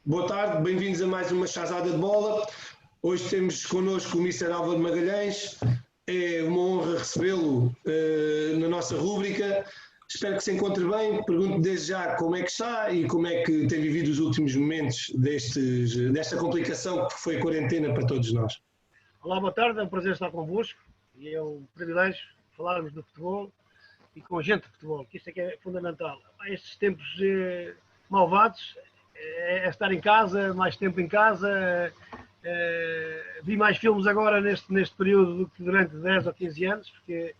Boa tarde, bem-vindos a mais uma chazada de bola. Hoje temos connosco o Mr. Álvaro Magalhães. É uma honra recebê-lo na nossa rúbrica. Espero que se encontre bem. Pergunto desde já como é que está e como é que tem vivido os últimos momentos desta complicação que foi a quarentena para todos nós. Olá, boa tarde, é um prazer estar convosco e é um privilégio falarmos do futebol e com gente de futebol, que isto é que é fundamental. Estes tempos malvados, é estar em casa, mais tempo em casa. Vi mais filmes agora neste período do que durante 10 ou 15 anos, porque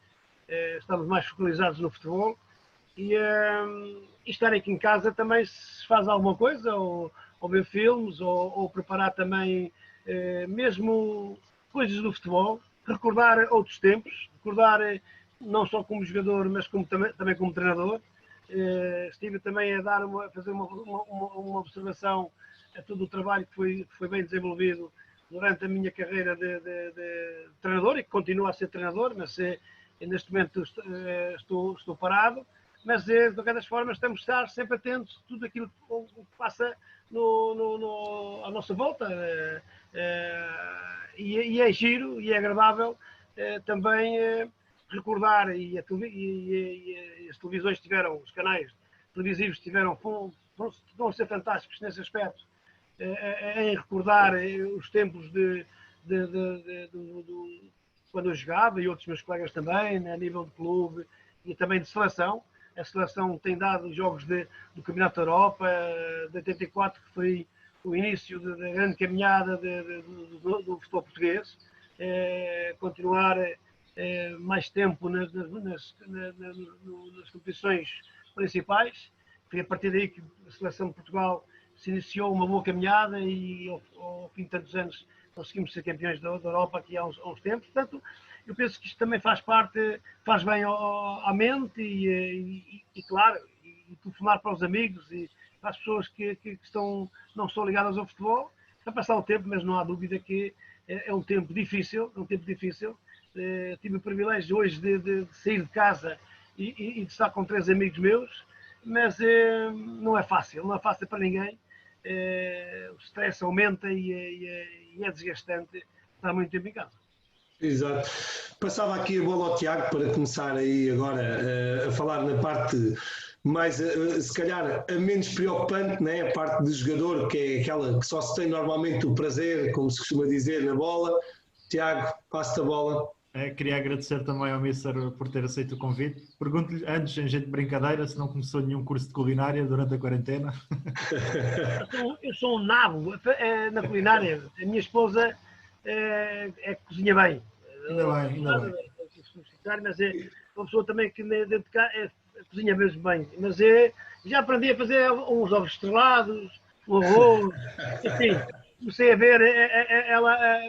estamos mais focalizados no futebol. E estar aqui em casa também, se faz alguma coisa, ou ver filmes, ou preparar também mesmo coisas do futebol, recordar outros tempos, recordar não só como jogador, mas também como treinador. Estive também a fazer uma observação a todo o trabalho que foi bem desenvolvido durante a minha carreira de treinador, e que continuo a ser treinador, mas neste momento estou parado. Mas, de qualquer das formas, temos de estar sempre atentos a tudo aquilo que passa à nossa volta. E é giro e é agradável também recordar, e as televisões tiveram, os canais televisivos vão ser fantásticos nesse aspecto, em recordar os tempos de quando eu jogava, e outros meus colegas também, a nível de clube e também de seleção. A seleção tem dado jogos do Campeonato da Europa, de 84, que foi o início da grande caminhada do futebol português. Continuar mais tempo nas competições principais. Foi a partir daí que a seleção de Portugal se iniciou uma boa caminhada e ao fim de tantos anos conseguimos ser campeões da Europa aqui há uns tempos. Portanto, eu penso que isto também faz bem à mente e claro, e telefonar para os amigos e para as pessoas que não estão ligadas ao futebol, para passar o tempo, mas não há dúvida que é um tempo difícil, tive o privilégio hoje de sair de casa e de estar com 3 amigos meus, mas não é fácil para ninguém. O stress aumenta e é desgastante estar muito tempo em casa. Exato. Passava aqui a bola ao Tiago para começar aí agora a falar na parte mais, se calhar, a menos preocupante, né? A parte do jogador, que é aquela que só se tem normalmente o prazer, como se costuma dizer, na bola. Tiago, passo-te a bola. Queria agradecer também ao Mister por ter aceito o convite. Pergunto-lhe antes, em jeito de brincadeira, se não começou nenhum curso de culinária durante a quarentena. Eu sou um nabo na culinária. A minha esposa cozinha bem. Ainda bem. Mas é uma pessoa também que dentro de cá cozinha mesmo bem. Mas já aprendi a fazer uns ovos estrelados, um arroz, enfim. Comecei a ver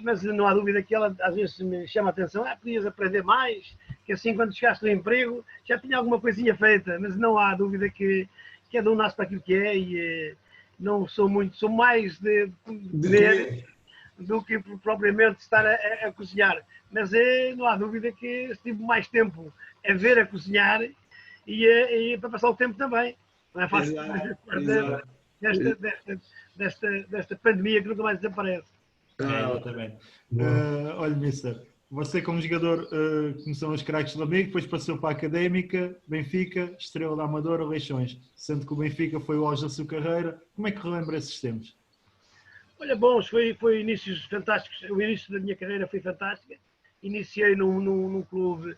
mas não há dúvida que ela às vezes me chama a atenção. Podias aprender mais, que assim quando chegaste no emprego já tinha alguma coisinha feita, mas não há dúvida que cada um nasce para aquilo que é e não sou mais de ver do que propriamente estar a cozinhar. Mas não há dúvida que estive mais tempo a ver a cozinhar e para passar o tempo também. Não é fácil. Desta pandemia que nunca mais desaparece. Exatamente. Olha, Mister, você como jogador começou nos Craques do Lamego, depois passou para a Académica, Benfica, Estrela da Amadora, Leixões. Sendo que o Benfica foi o auge da sua carreira, como é que relembra esses tempos? Olha, bons, foi inícios fantásticos. O início da minha carreira foi fantástica. Iniciei num clube,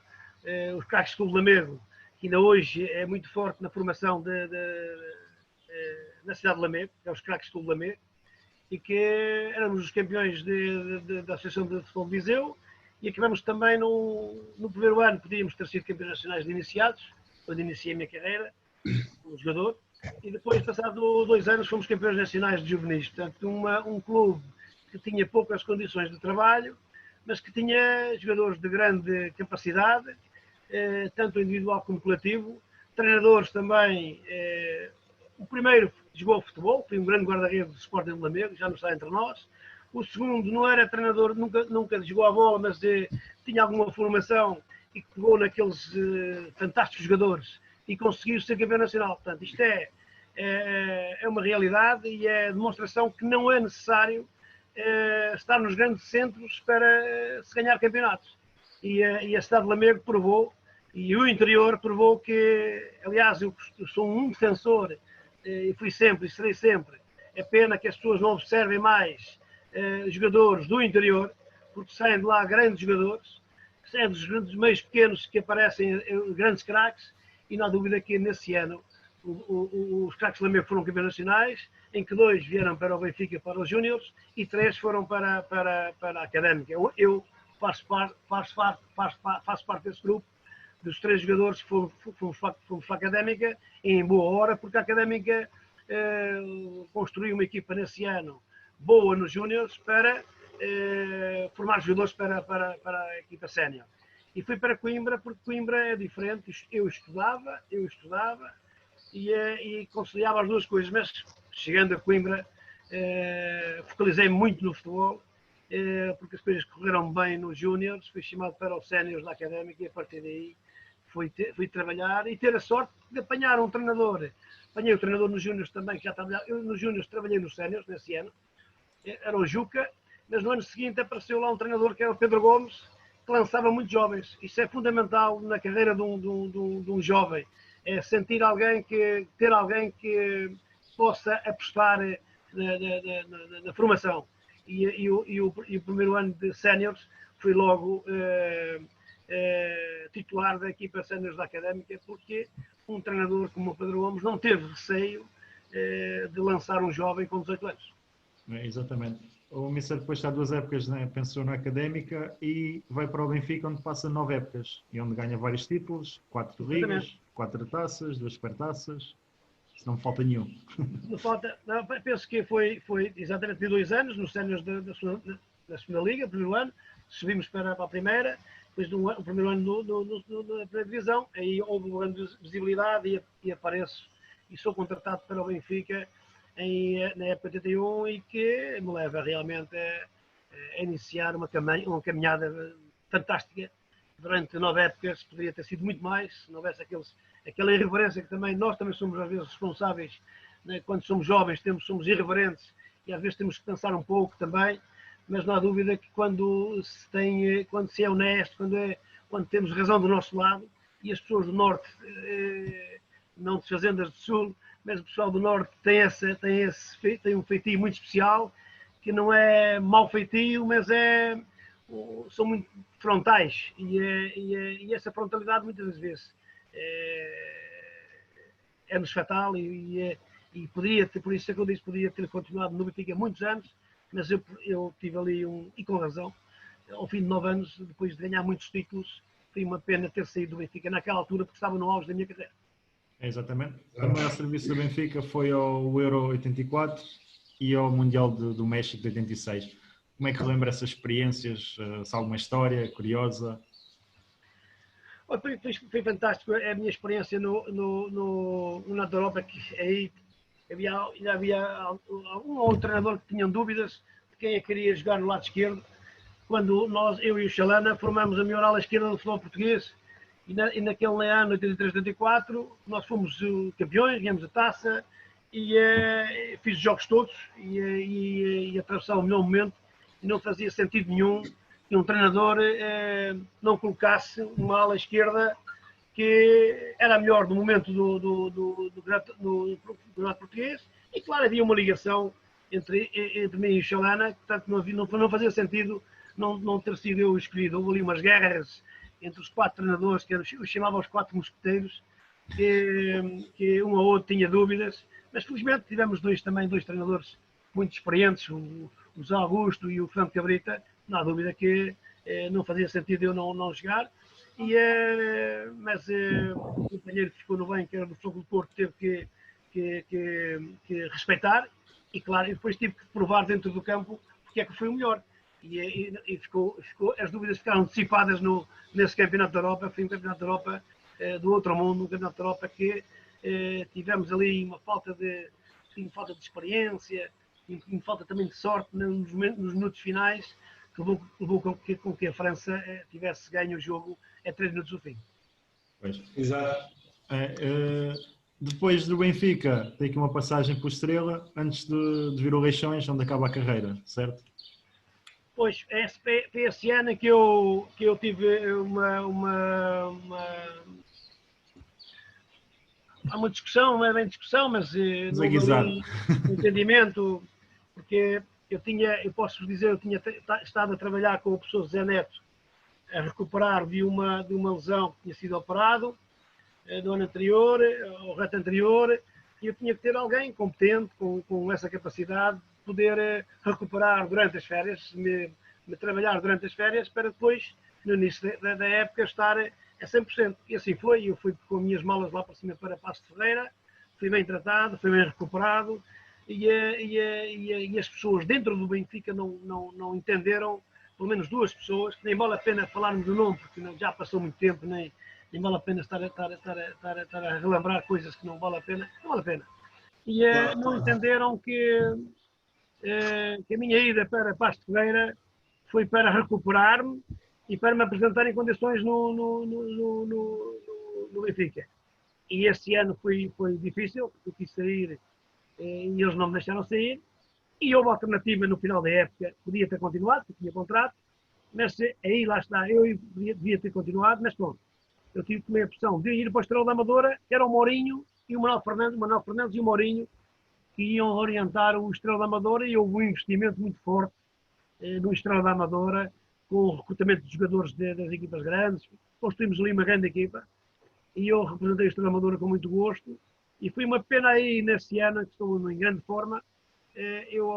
os Craques Clube Lamego, que ainda hoje é muito forte na formação na cidade de Lamego, que é os Craques Clube Lamego, e que éramos os campeões da Associação de Futebol de Viseu, e acabamos também no primeiro ano, podíamos ter sido campeões nacionais de iniciados, quando iniciei a minha carreira como jogador, e depois, passado 2 anos, fomos campeões nacionais de juvenis. Portanto, um clube que tinha poucas condições de trabalho, mas que tinha jogadores de grande capacidade, tanto individual como coletivo, treinadores também. O primeiro jogou futebol, foi um grande guarda-redes do Sporting de Lamego, já não está entre nós. O segundo não era treinador, nunca jogou a bola, mas tinha alguma formação e que pegou naqueles fantásticos jogadores e conseguiu ser campeão nacional. Portanto, isto é é uma realidade e é demonstração que não é necessário estar nos grandes centros para se ganhar campeonatos. E a cidade de Lamego provou, e o interior provou que, aliás, eu sou um defensor, e fui sempre, e serei sempre. É pena que as pessoas não observem mais jogadores do interior, porque saem de lá grandes jogadores, saem dos meios pequenos que aparecem grandes craques, e não há dúvida que nesse ano os craques de Lamego foram campeões nacionais, em que 2 vieram para o Benfica, para os Júniores, e 3 foram para a Académica. Eu faço parte desse grupo, dos 3 jogadores que fomos para a Académica, em boa hora, porque a Académica construiu uma equipa nesse ano boa nos Júniores para formar jogadores para a equipa sénior. E fui para Coimbra, porque Coimbra é diferente. Eu estudava e conciliava as duas coisas, mas chegando a Coimbra focalizei-me muito no futebol, porque as coisas correram bem nos Júniores, fui chamado para os séniores da Académica e a partir daí fui trabalhar e ter a sorte de apanhar um treinador. Apanhei o treinador nos Júniores também, que já trabalhava. Eu nos Júniores trabalhei nos séniores nesse ano, era o Juca, mas no ano seguinte apareceu lá um treinador que era o Pedro Gomes, que lançava muitos jovens. Isso é fundamental na carreira de um jovem, é ter alguém que possa apostar na formação. E o primeiro ano de séniores fui logo titular da equipa séniores da Académica, porque um treinador como o Pedro Gomes não teve receio de lançar um jovem com 18 anos. Exatamente. O Mister depois está 2 épocas, né? Pensou na Académica e vai para o Benfica, onde passa 9 épocas e onde ganha vários títulos, 4 ligas, 4 taças, 2 supertaças. Se não me falta nenhum. Não falta, não, penso que foi exatamente de 2 anos, nos séniores da segunda liga, primeiro ano, subimos para a primeira, depois o primeiro ano na primeira divisão, aí houve uma grande visibilidade e apareço e sou contratado para o Benfica na época 81 e que me leva realmente a iniciar uma caminhada fantástica. Durante 9 épocas, poderia ter sido muito mais, se não houvesse aquela irreverência que nós também somos às vezes responsáveis, né? Quando somos jovens somos irreverentes e às vezes temos que pensar um pouco também, mas não há dúvida que quando se é honesto, quando temos razão do nosso lado, e as pessoas do Norte, não desfazendo as do Sul, mas o pessoal do Norte tem um feitio muito especial, que não é mau feitio, mas são muito frontais e essa frontalidade muitas das vezes é-nos fatal e podia ter, por isso é que eu disse, podia ter continuado no Benfica muitos anos, mas eu tive ali e com razão, ao fim de 9 anos, depois de ganhar muitos títulos, foi uma pena ter saído do Benfica naquela altura, porque estava no auge da minha carreira. Exatamente. Também ao serviço do Benfica foi ao Euro 84 e ao Mundial do México de 86. Como é que lembra essas experiências? Se há alguma história curiosa? Foi fantástico a minha experiência no Campeonato da Europa, que aí havia um ou outro treinador que tinham dúvidas de quem é que queria jogar no lado esquerdo, quando eu e o Chalana formamos a melhor ala esquerda do futebol português, e naquele ano, 83-84, nós fomos campeões, ganhamos a taça, e fiz os jogos todos, e atravessava o melhor momento, e não fazia sentido nenhum que um treinador não colocasse uma ala esquerda que era a melhor do momento do campeonato português, e claro, havia uma ligação entre mim e o Chalana, portanto não fazia sentido não ter sido eu escolhido. Houve ali umas guerras entre os 4 treinadores, que eu chamava os 4 mosqueteiros, que um ou outro tinha dúvidas, mas felizmente tivemos dois treinadores muito experientes, o José Augusto e o Fernando Cabrita. Não há dúvida que não fazia sentido eu não jogar, mas o companheiro que ficou no banco, que era do Fogo do Porto, teve que respeitar, e claro, depois tive que provar dentro do campo porque é que foi o melhor. E as dúvidas ficaram dissipadas nesse Campeonato da Europa. Foi um Campeonato da Europa do outro mundo, um Campeonato da Europa que tivemos ali uma falta de experiência, e falta também de sorte nos minutos finais, que levou com que a França tivesse ganho o jogo a 3 minutos do fim. Pois. Exato. Depois do Benfica, tem aqui uma passagem por Estrela, antes de vir o Leixões, onde acaba a carreira, certo? Pois, foi esse ano que eu tive há uma discussão, não é bem discussão, mas não houve ali um entendimento, porque eu posso dizer, eu tinha estado a trabalhar com o professor Zé Neto a recuperar de uma lesão que tinha sido operado do ano anterior, ou reto anterior, e eu tinha que ter alguém competente, com essa capacidade de poder recuperar durante as férias, me trabalhar durante as férias, para depois, no início da época, estar a 100%. E assim foi, eu fui com as minhas malas lá para cima para Paços de Ferreira, fui bem tratado, fui bem recuperado, e as pessoas dentro do Benfica não entenderam, pelo menos duas pessoas, que nem vale a pena falarmos do nome, porque já passou muito tempo, nem vale a pena estar a relembrar coisas que não vale a pena. Não vale a pena. E não entenderam que a minha ida para Paços de Ferreira foi para recuperar-me e para me apresentar em condições no Benfica. E esse ano foi difícil, porque eu quis sair e eles não me deixaram sair. E houve alternativa no final da época, podia ter continuado, porque tinha contrato, mas aí lá está, eu devia ter continuado, mas pronto. Eu tive que tomar a opção de ir para o Estrela da Amadora, que era o Mourinho e o Manuel Fernandes e o Mourinho, que iam orientar o Estrela da Amadora, e houve um investimento muito forte no Estrela da Amadora, com o recrutamento de jogadores das equipas grandes. Construímos ali uma grande equipa, e eu representei o Estrela da Amadora com muito gosto, e foi uma pena aí nesse ano, que estou em grande forma. Eu,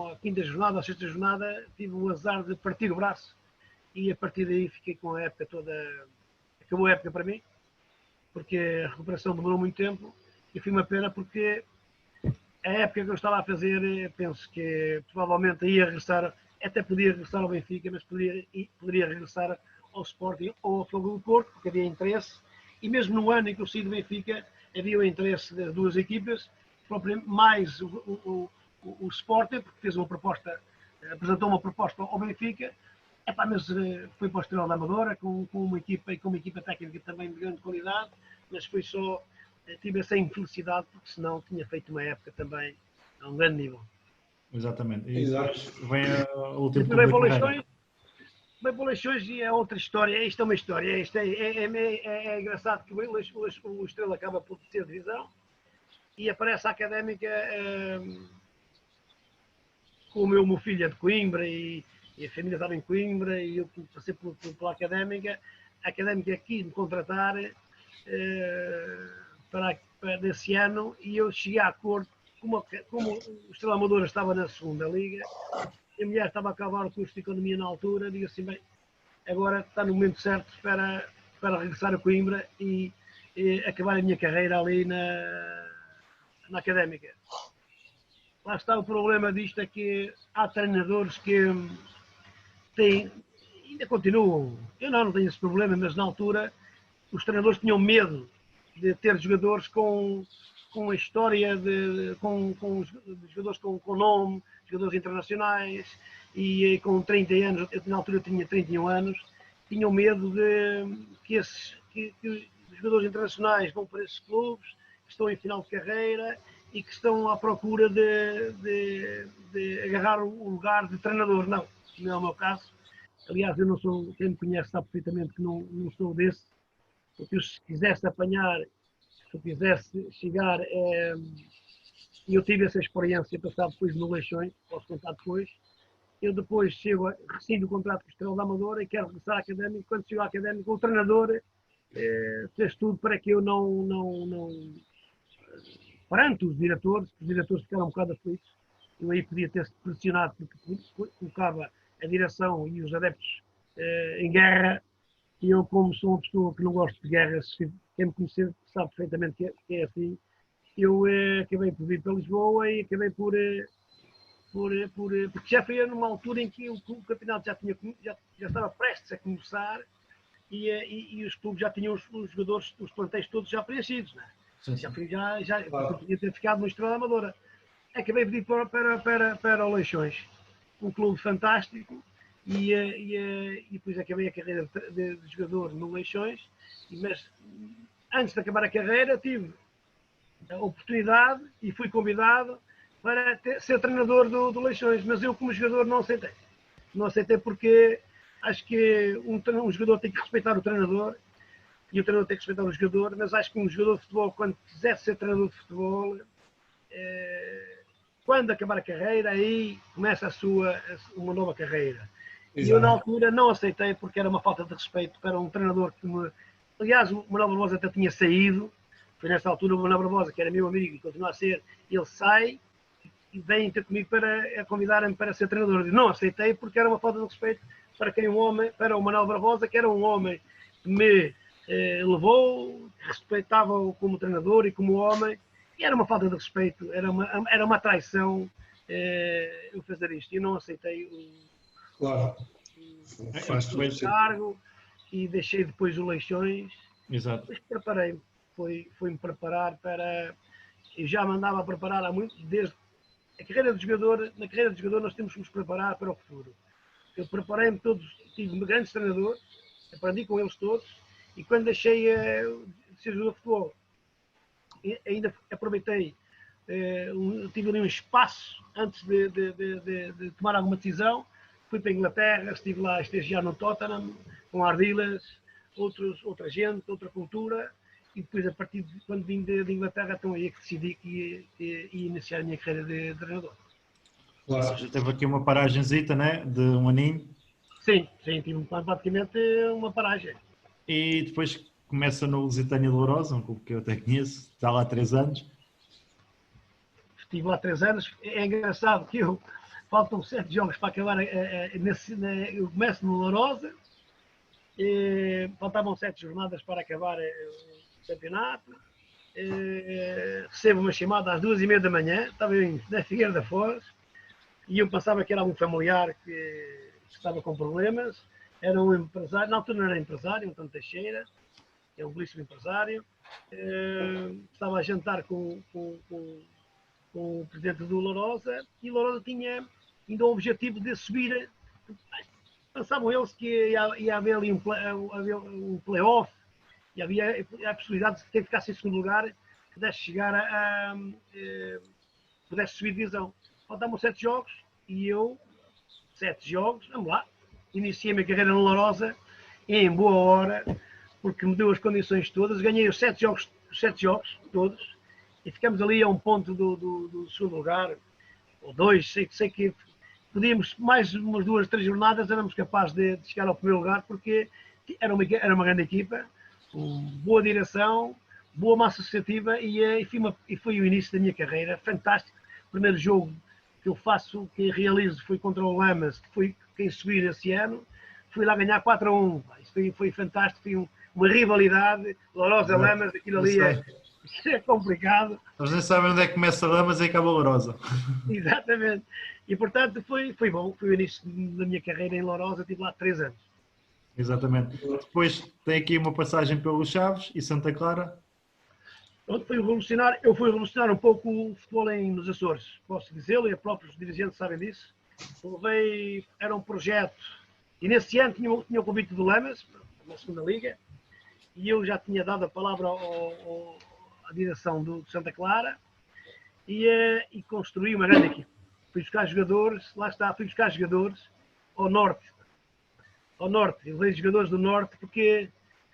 à quinta jornada, à sexta jornada, tive o azar de partir o braço, e a partir daí fiquei com a época toda. Acabou a época para mim, porque a recuperação demorou muito tempo, e foi uma pena, porque a época que eu estava a fazer, penso que provavelmente ia regressar, até podia regressar ao Benfica, mas poderia regressar ao Sporting ou ao Fogo do Porto, porque havia interesse, e mesmo no ano em que eu saí do Benfica, havia o interesse das duas equipas, mais o Sporting, porque fez uma proposta, apresentou uma proposta ao Benfica. Mas foi para o Estrela da Amadora, com uma equipa técnica também de grande qualidade, mas foi só, tive essa infelicidade, porque senão tinha feito uma época também a um grande nível. Exatamente. E depois vem o último tempo de carreira. Bem, para Leixões é outra história. Isto é uma história. Isto é engraçado que o Estrela acaba por ter divisão e aparece a Académica, com o meu filho é de Coimbra, e a família estava em Coimbra, e eu passei pela Académica. A Académica quis me contratar para desse ano, e eu cheguei a acordo, como o Estrela Amadora estava na segunda liga, a mulher estava a acabar o curso de economia na altura, digo assim, bem, agora está no momento certo para regressar a Coimbra e acabar a minha carreira ali na Académica. Lá está o problema disto, é que há treinadores que ainda continuam. Eu não tenho esse problema, mas na altura os treinadores tinham medo de ter jogadores com a história, com jogadores com nome, jogadores internacionais, e com 30 anos, na altura eu tinha 31 anos, tinham medo de que os jogadores internacionais vão para esses clubes, que estão em final de carreira e que estão à procura de agarrar o lugar de treinador. Não é o meu caso. Aliás, eu não sou, quem me conhece sabe perfeitamente que não sou desse, porque eu, se quisesse apanhar, se eu quisesse chegar, e eu tive essa experiência passada depois no Leixões, posso contar depois. Eu depois rescindo o contrato com o Estrela da Amadora e quero regressar à Académica. Quando chego à Académica, o treinador fez tudo para que eu não perante os diretores ficaram um bocado aflitos. Eu aí podia ter pressionado, porque colocava a direção e os adeptos em guerra, e eu, como sou uma pessoa que não gosto de guerra, quem me conhecer sabe perfeitamente que é assim. Eu acabei por vir para Lisboa e acabei porque já foi numa altura em que o campeonato já estava prestes a começar, e os clubes já tinham os jogadores, os plantéis todos já preenchidos, não é? Já podia ter ficado no Estrela da Amadora. Acabei de ir para o Leixões, um clube fantástico, e depois acabei a carreira de jogador no Leixões, mas antes de acabar a carreira tive a oportunidade e fui convidado para ser treinador do Leixões, mas eu como jogador não aceitei. Não aceitei porque acho que um jogador tem que respeitar o treinador e o treinador tem que respeitar o jogador, mas acho que um jogador de futebol, quando quiser ser treinador de futebol, quando acabar a carreira, aí começa uma nova carreira. Exato. E eu, na altura, não aceitei porque era uma falta de respeito para um treinador que me... Aliás, o Manuel Barbosa até tinha saído. Foi nessa altura o Manuel Barbosa, que era meu amigo e continua a ser, ele sai e vem ter comigo para convidar-me para ser treinador. Eu não aceitei porque era uma falta de respeito para o Manuel Barbosa, que era um homem que me levou, que respeitava-o como treinador e como homem. E era uma falta de respeito, era uma traição eu fazer isto. Eu não aceitei o cargo e deixei depois o Leixões. Exato. Depois preparei-me, fui-me preparar para... Eu já me andava a preparar há muito, desde a carreira de jogador. Na carreira de jogador nós temos que nos preparar para o futuro. Eu preparei-me todos, tive grandes treinadores, aprendi com eles todos, e quando deixei de ser jogador de futebol, ainda aproveitei, tive ali um espaço antes de tomar alguma decisão. Fui para a Inglaterra, estive lá a estagiar no Tottenham, com Ardilas, outra gente, outra cultura, e depois, a partir de quando vim de Inglaterra, então aí é que decidi que ia iniciar a minha carreira de treinador. Claro. Já teve aqui uma paragenzita, né? De um aninho. Sim, tive praticamente uma paragem. E depois começa no Lusitânia de Lourosa, um clube que eu até conheço, está lá há 3 anos. Estive lá 3 anos. É engraçado que faltam 7 jogos para acabar. Eu começo no Lourosa, faltavam 7 jornadas para acabar o campeonato. Recebo uma chamada às 2h30 da manhã, estava eu na Figueira da Foz, e eu pensava que era um familiar que estava com problemas. Era um empresário, na altura não era empresário, Antônio Teixeira, que é um belíssimo empresário. Estava a jantar com o presidente do Lourosa, e o Lourosa tinha ainda o objetivo de subir. Pensavam eles que ia haver ali um play-off, e havia a possibilidade de quem ficasse em segundo lugar pudesse chegar pudesse subir divisão. Faltavam 7 jogos, e eu, 7 jogos, vamos lá, iniciei a minha carreira no Lourosa em boa hora, porque me deu as condições todas. Ganhei os 7 jogos todos, e ficamos ali a um ponto do segundo lugar, ou 2, sei que podíamos, mais umas 2, 3 jornadas, éramos capazes de chegar ao primeiro lugar, porque era uma grande equipa, com boa direção, boa massa associativa, e foi o início da minha carreira, fantástico. O primeiro jogo que realizo foi contra o Lamas, que foi quem subir esse ano. Fui lá ganhar 4-1, isso foi fantástico, foi uma rivalidade, Lourosa-Lamas, aquilo ali é complicado. Eles nem sabem onde é que começa Lamas e acaba Lourosa. Exatamente. E portanto foi bom, foi o início da minha carreira em Lourosa, estive lá 3 anos. Exatamente. Depois tem aqui uma passagem pelos Chaves e Santa Clara. Eu fui revolucionar um pouco o futebol nos Açores, posso dizê-lo, e os próprios dirigentes sabem disso. Era um projeto, e nesse ano tinha o convite do Lamas, na segunda liga, e eu já tinha dado a palavra à direção do Santa Clara, e construí uma grande equipe. Fui buscar jogadores, fui buscar jogadores ao norte. Eu vejo jogadores do norte porque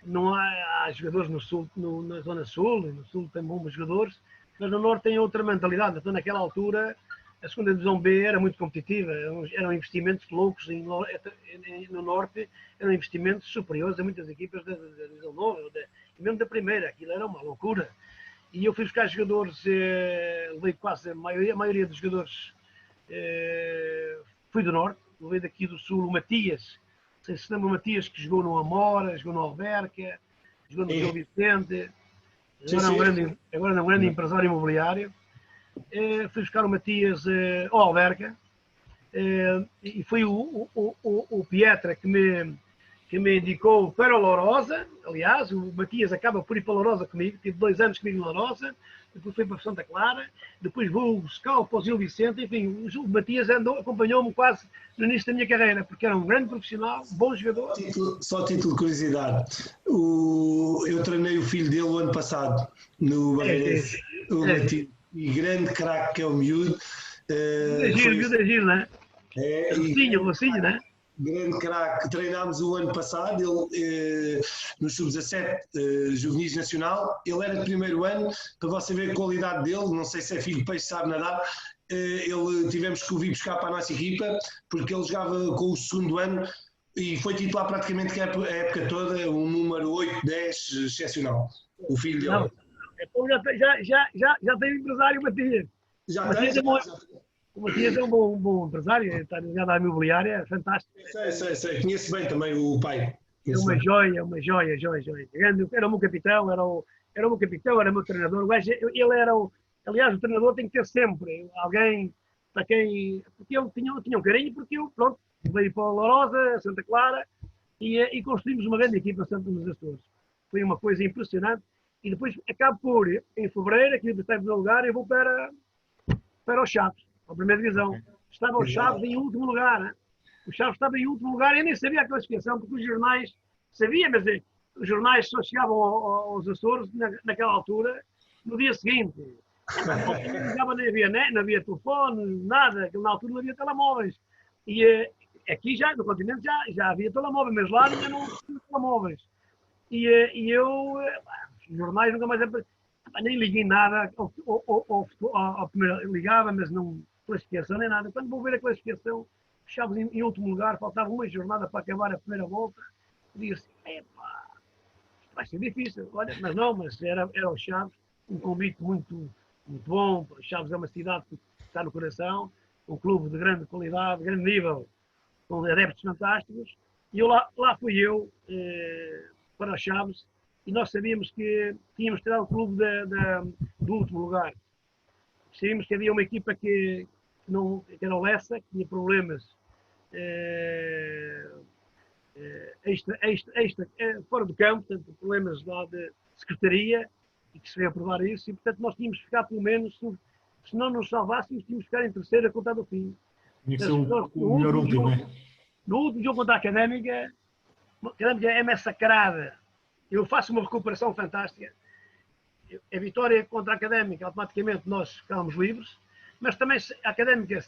não há jogadores no sul, na zona sul, e no sul tem bons jogadores, mas no norte tem outra mentalidade. Então, naquela altura, a segunda divisão B era muito competitiva, eram investimentos loucos no norte, eram investimentos superiores a muitas equipas da divisão nova, e mesmo da primeira, aquilo era uma loucura. E eu fui buscar jogadores, levei quase a maioria dos jogadores, fui do norte, levei daqui do sul o Matias. Não sei se lembra o Matias, que jogou no Amora, jogou no Alverca, jogou no São Vicente, agora é um grande empresário imobiliário. Fui buscar o Matias ao Alverca, e foi o Pietra que me indicou para o Lourosa. Aliás, o Matias acaba por ir para o Lourosa comigo, tive 2 anos comigo no Lourosa, depois fui para Santa Clara, depois vou buscar para o Gil Vicente. Enfim, o Matias acompanhou-me quase no início da minha carreira, porque era um grande profissional, bom jogador. Só título de curiosidade, eu treinei o filho dele o ano passado no Barreirense. O Matias, e grande craque que é o miúdo. Miúdo é giro, não é? Rocinho, não é? Grande craque, treinámos o ano passado, ele no Sub-17 Juvenis Nacional, ele era de primeiro ano, para você ver a qualidade dele, não sei se é filho de peixe, sabe nadar, ele tivemos que o vir buscar para a nossa equipa, porque ele jogava com o segundo ano e foi titular praticamente a época toda, um número 8, 10, excepcional, o filho dele. Não, já tem empresário, Matias. Já tem? O Matias é um bom empresário, está ligado à imobiliária, é fantástico. Sei. Conheço bem também o pai. É uma joia. Era o meu capitão, era o meu treinador. Aliás, o treinador tem que ter sempre alguém para quem. Porque ele tinha um carinho, porque eu, pronto, veio para a Lourosa, Santa Clara, e construímos uma grande equipa nos Açores. Foi uma coisa impressionante. E depois acabo por, em fevereiro, aqui no primeiro lugar, eu vou para os Chaves, a primeira divisão. Estava o Chaves em último lugar. Né? O Chaves estava em último lugar e eu nem sabia a classificação, porque os jornais sabiam, mas os jornais só chegavam aos Açores naquela altura, no dia seguinte. Não havia telefone, nada, na altura não havia telemóveis. E aqui já, no continente, já havia telemóveis, mas lá ainda não havia telemóveis. E eu, os jornais nunca mais nem liguei nada, ao primeiro ligava, mas não classificação nem nada. Quando vou ver a classificação, Chaves em último lugar, faltava uma jornada para acabar a primeira volta, disse, vai ser difícil, olha, mas era o Chaves, um convite muito bom. Chaves é uma cidade que está no coração, um clube de grande qualidade, grande nível, com adeptos fantásticos, e lá fui eu para os Chaves, e nós sabíamos que tínhamos tirado o clube do último lugar. Sabíamos que havia uma equipa que era o Lessa, que tinha problemas fora do campo, portanto, problemas lá de secretaria, e que se veio a provar isso, e portanto nós tínhamos que ficar pelo menos, se não nos salvássemos, tínhamos que ficar em terceiro a contar do fim. Tinha que ser o melhor último, né? No último jogo contra a Académica é massacrada. Eu faço uma recuperação fantástica. A vitória contra a Académica, automaticamente nós ficámos livres, mas também a Académica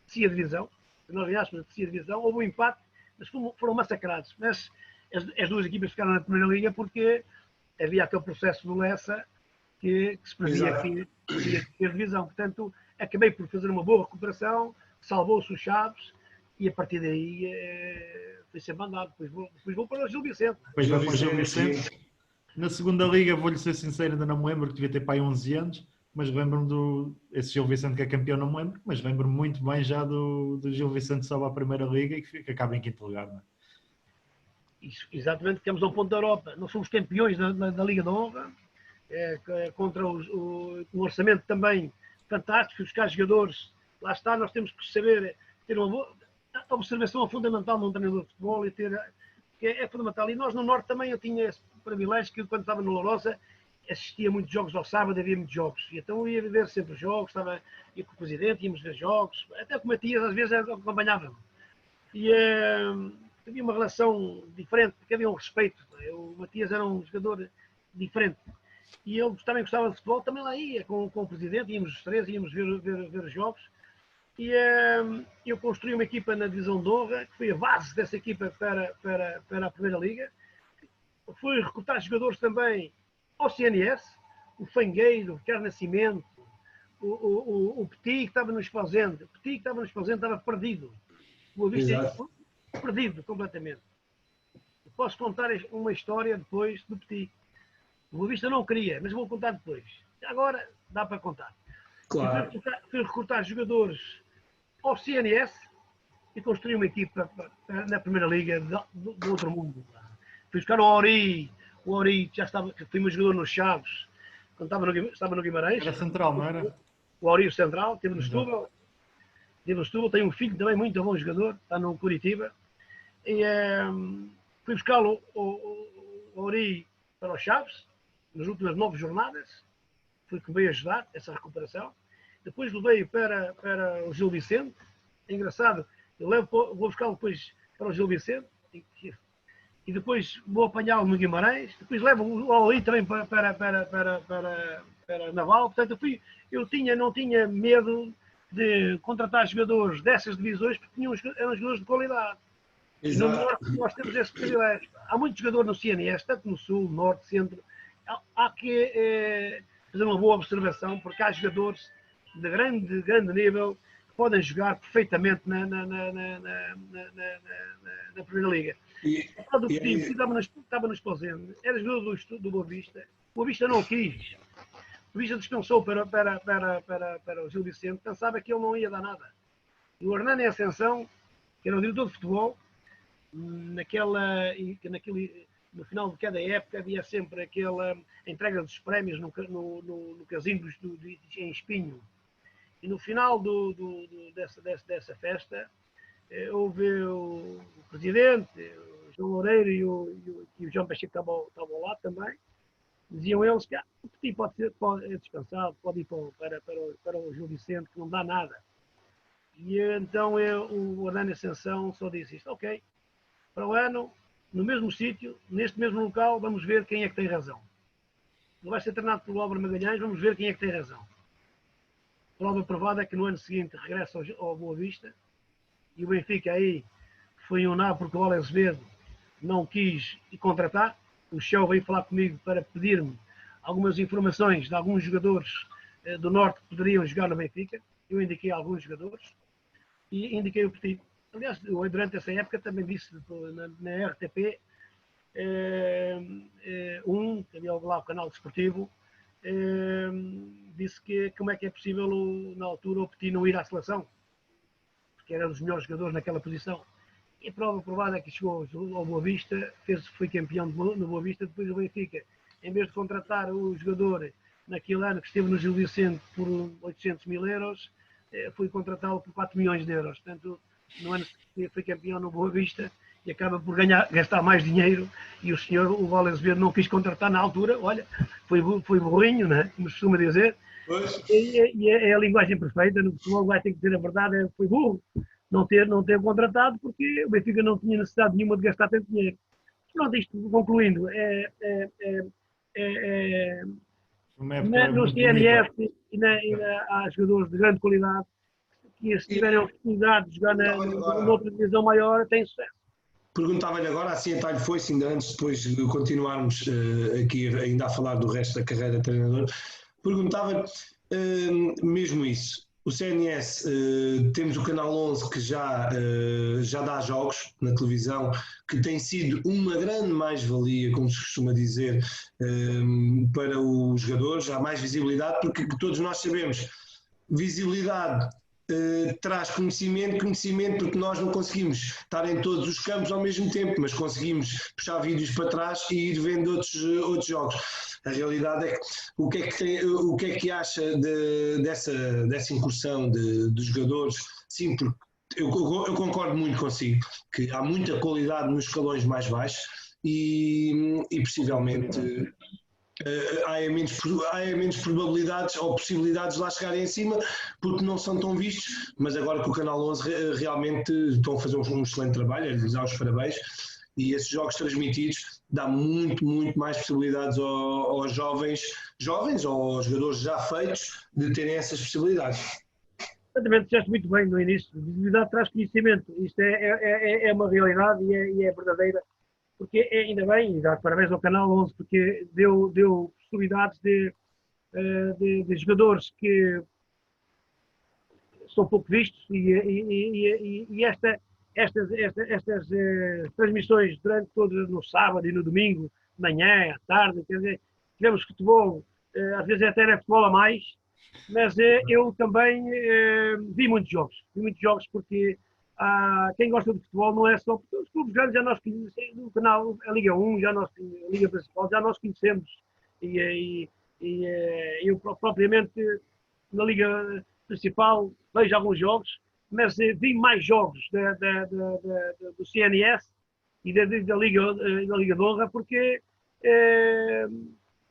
descia a divisão, nós ganhássemos a descia a divisão, houve um empate, mas foram massacrados. Mas as duas equipas ficaram na primeira liga porque havia aquele processo do Lessa que se previa que ia ter divisão. Portanto, acabei por fazer uma boa recuperação, salvou-se os Chaves e a partir daí foi sempre andado. Depois vou para o Gil Vicente. Depois vai para o Gil Vicente. Na segunda liga, vou-lhe ser sincero, ainda não me lembro, que devia ter para aí 11 anos, mas lembro-me esse Gil Vicente que é campeão, não me lembro, mas lembro-me muito bem já do Gil Vicente sobe à primeira liga e que acaba em quinto lugar. Não é? Isso, exatamente, ficamos ao ponto da Europa. Nós somos campeões da Liga da Honra, contra um orçamento também fantástico, buscar jogadores. Lá está, nós temos que saber ter uma boa... A observação é fundamental num treinador de futebol, que é fundamental. E nós no Norte também, eu tinha esse privilégio que quando estava no Lourosa, assistia a muitos jogos ao sábado, havia muitos jogos. E então eu ia ver sempre os jogos, ia com o presidente, íamos ver jogos, até com o Matias, às vezes acompanhava-me. E havia uma relação diferente, porque havia um respeito. O Matias era um jogador diferente. E ele também gostava de futebol, também lá ia com o presidente, íamos os três, íamos ver os jogos. E eu construí uma equipa na divisão de honra, que foi a base dessa equipa para a Primeira Liga. Fui recrutar jogadores também ao CNS, o Fangueiro, o Ricardo Nascimento, o Petit, que estava no Esposende. O Petit, que estava no Esposende, estava perdido. O Boa perdido completamente. Eu posso contar uma história depois do Petit. O Boa Vista não queria, mas vou contar depois. Agora dá para contar. Claro. Fui recrutar jogadores ao CNS e construí uma equipa na Primeira Liga do outro mundo. Fui buscar o Ori já estava, foi meu jogador nos Chaves, quando estava no Guimarães. Era central, não era? O Ori central, teve no Setúbal. Tem um filho também muito bom jogador, está no Curitiba. E fui buscar o Ori para os Chaves, nas últimas 9 jornadas. Foi que veio ajudar essa recuperação. Depois levei para o Gil Vicente. É engraçado, vou buscá-lo depois para o Gil Vicente. E depois vou apanhá-lo no Guimarães. Depois levo o Ali também para era naval, portanto não tinha medo de contratar jogadores dessas divisões porque eram jogadores de qualidade. E no Exato. Norte nós temos esse privilégio. Há muitos jogadores no CNS, tanto no Sul, Norte, Centro. Há que fazer uma boa observação, porque há jogadores de grande nível que podem jogar perfeitamente na Primeira Liga. O do Coutinho, que estava no Esposende, era jogador do Boa Vista. O Boa Vista não quis. O Boa Vista dispensou para o Gil Vicente, pensava que ele não ia dar nada. E o Hernani Ascensão, que era o diretor de futebol, no final de cada época havia sempre aquela entrega dos prémios no casino em Espinho. E no final dessa festa houve o presidente, o João Loureiro e o João Pacheco estavam lá também. Diziam eles que o Petit pode ser dispensado, pode ir para o Gil Vicente, que não dá nada. E então o Hernani Ascensão só disse isto: ok, para o ano, no mesmo sítio, neste mesmo local, vamos ver quem é que tem razão. Não vai ser treinado pelo Álvaro Magalhães, vamos ver quem é que tem razão. Prova provada é que no ano seguinte regressa ao Boa Vista e o Benfica aí foi unado porque o Alex Azevedo não quis contratar. O Shell veio falar comigo para pedir-me algumas informações de alguns jogadores do Norte que poderiam jogar no Benfica. Eu indiquei alguns jogadores e indiquei o Petit. Aliás, durante essa época também disse na RTP, que havia lá o canal desportivo, disse que como é que é possível na altura o Petit não ir à seleção, porque era um dos melhores jogadores naquela posição. E a prova provada é que chegou ao Boa Vista, foi campeão no Boa Vista, depois o Benfica, em vez de contratar o jogador naquele ano que esteve no Gil Vicente por 800 mil euros, foi contratá-lo por 4 milhões de euros. Portanto, no ano seguinte foi campeão no Boa Vista e acaba por gastar mais dinheiro, e o Alex Azevedo não quis contratar na altura. Olha, foi burrinho, né? Como se costuma dizer. E é a linguagem perfeita, no futebol vai ter que dizer a verdade, foi burro não ter contratado, porque o Benfica não tinha necessidade nenhuma de gastar tanto dinheiro. Pronto, isto concluindo, no CNF há jogadores de grande qualidade que, se tiverem a oportunidade de jogar noutra divisão maior, têm sucesso. Perguntava-lhe agora, assim, atalho foi-se, ainda antes depois de continuarmos aqui ainda a falar do resto da carreira de treinador, perguntava-lhe mesmo isso. O CNS, temos o Canal 11 que já dá jogos na televisão, que tem sido uma grande mais-valia, como se costuma dizer, para os jogadores. Há mais visibilidade, porque todos nós sabemos, visibilidade traz conhecimento porque nós não conseguimos estar em todos os campos ao mesmo tempo, mas conseguimos puxar vídeos para trás e ir vendo outros jogos. A realidade é que o que é que acha dessa incursão dos jogadores? Sim, porque eu concordo muito consigo que há muita qualidade nos escalões mais baixos e possivelmente há menos probabilidades ou possibilidades de lá chegarem em cima, porque não são tão vistos, mas agora que o Canal 11 realmente estão a fazer um excelente trabalho, a lhes dar os parabéns, e esses jogos transmitidos dá muito mais possibilidades aos jovens ou aos jogadores já feitos de terem essas possibilidades. Exatamente, disseste muito bem no início. Visibilidade traz conhecimento. Isto é uma realidade e é verdadeira. Porque ainda bem, e dar parabéns ao Canal 11, porque deu possibilidades de jogadores que são pouco vistos e estas transmissões durante todo no sábado e no domingo, de manhã, à tarde, quer dizer, tivemos futebol, às vezes até era futebol a mais, mas eu também vi muitos jogos porque quem gosta de futebol não é só porque os clubes grandes já nós conhecemos, no canal, a Liga 1, a Liga Principal, já nós conhecemos e eu propriamente na Liga Principal vejo alguns jogos, mas vi mais jogos do CNS e da Liga de Honra porque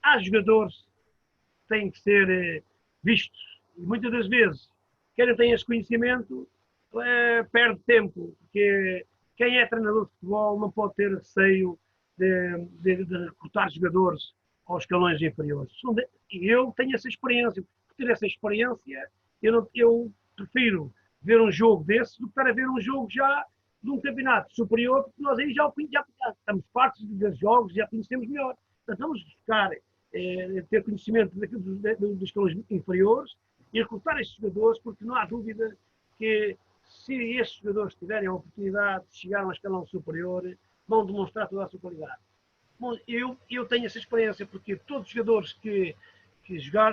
há jogadores que têm que ser vistos e muitas das vezes quem não tem esse conhecimento perde tempo, porque quem é treinador de futebol não pode ter receio de recrutar jogadores aos escalões inferiores. E eu tenho essa experiência. Por ter essa experiência, eu prefiro ver um jogo desse do que estar a ver um jogo já de um campeonato superior, porque nós aí já estamos fartos dos jogos, já conhecemos melhor. Portanto, vamos buscar ter conhecimento dos escalões inferiores e recrutar estes jogadores, porque não há dúvida que se estes jogadores tiverem a oportunidade de chegar a um escalão superior, vão demonstrar toda a sua qualidade. Bom, eu tenho essa experiência, porque todos os jogadores que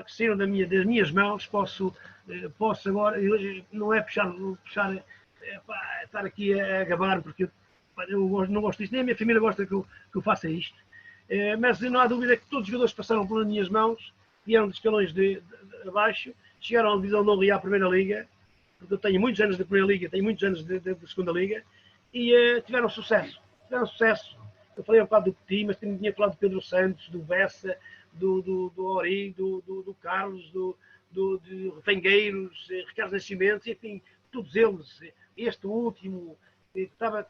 saíram das minhas mãos, posso agora, não é puxar estar aqui a gabar, porque eu não gosto disto, nem a minha família gosta que eu faça isto. Mas não há dúvida que todos os jogadores que passaram pelas minhas mãos, vieram de escalões de abaixo, chegaram à divisão de honra e à Primeira Liga, porque eu tenho muitos anos de Primeira Liga, tenho muitos anos de Segunda Liga, e tiveram sucesso. Eu falei um bocado do Petit, mas tinha falado do Pedro Santos, do Bessa, do Ori, do Carlos, de Refangueiros, Ricardo Nascimentos, enfim, todos eles. Este último, que estava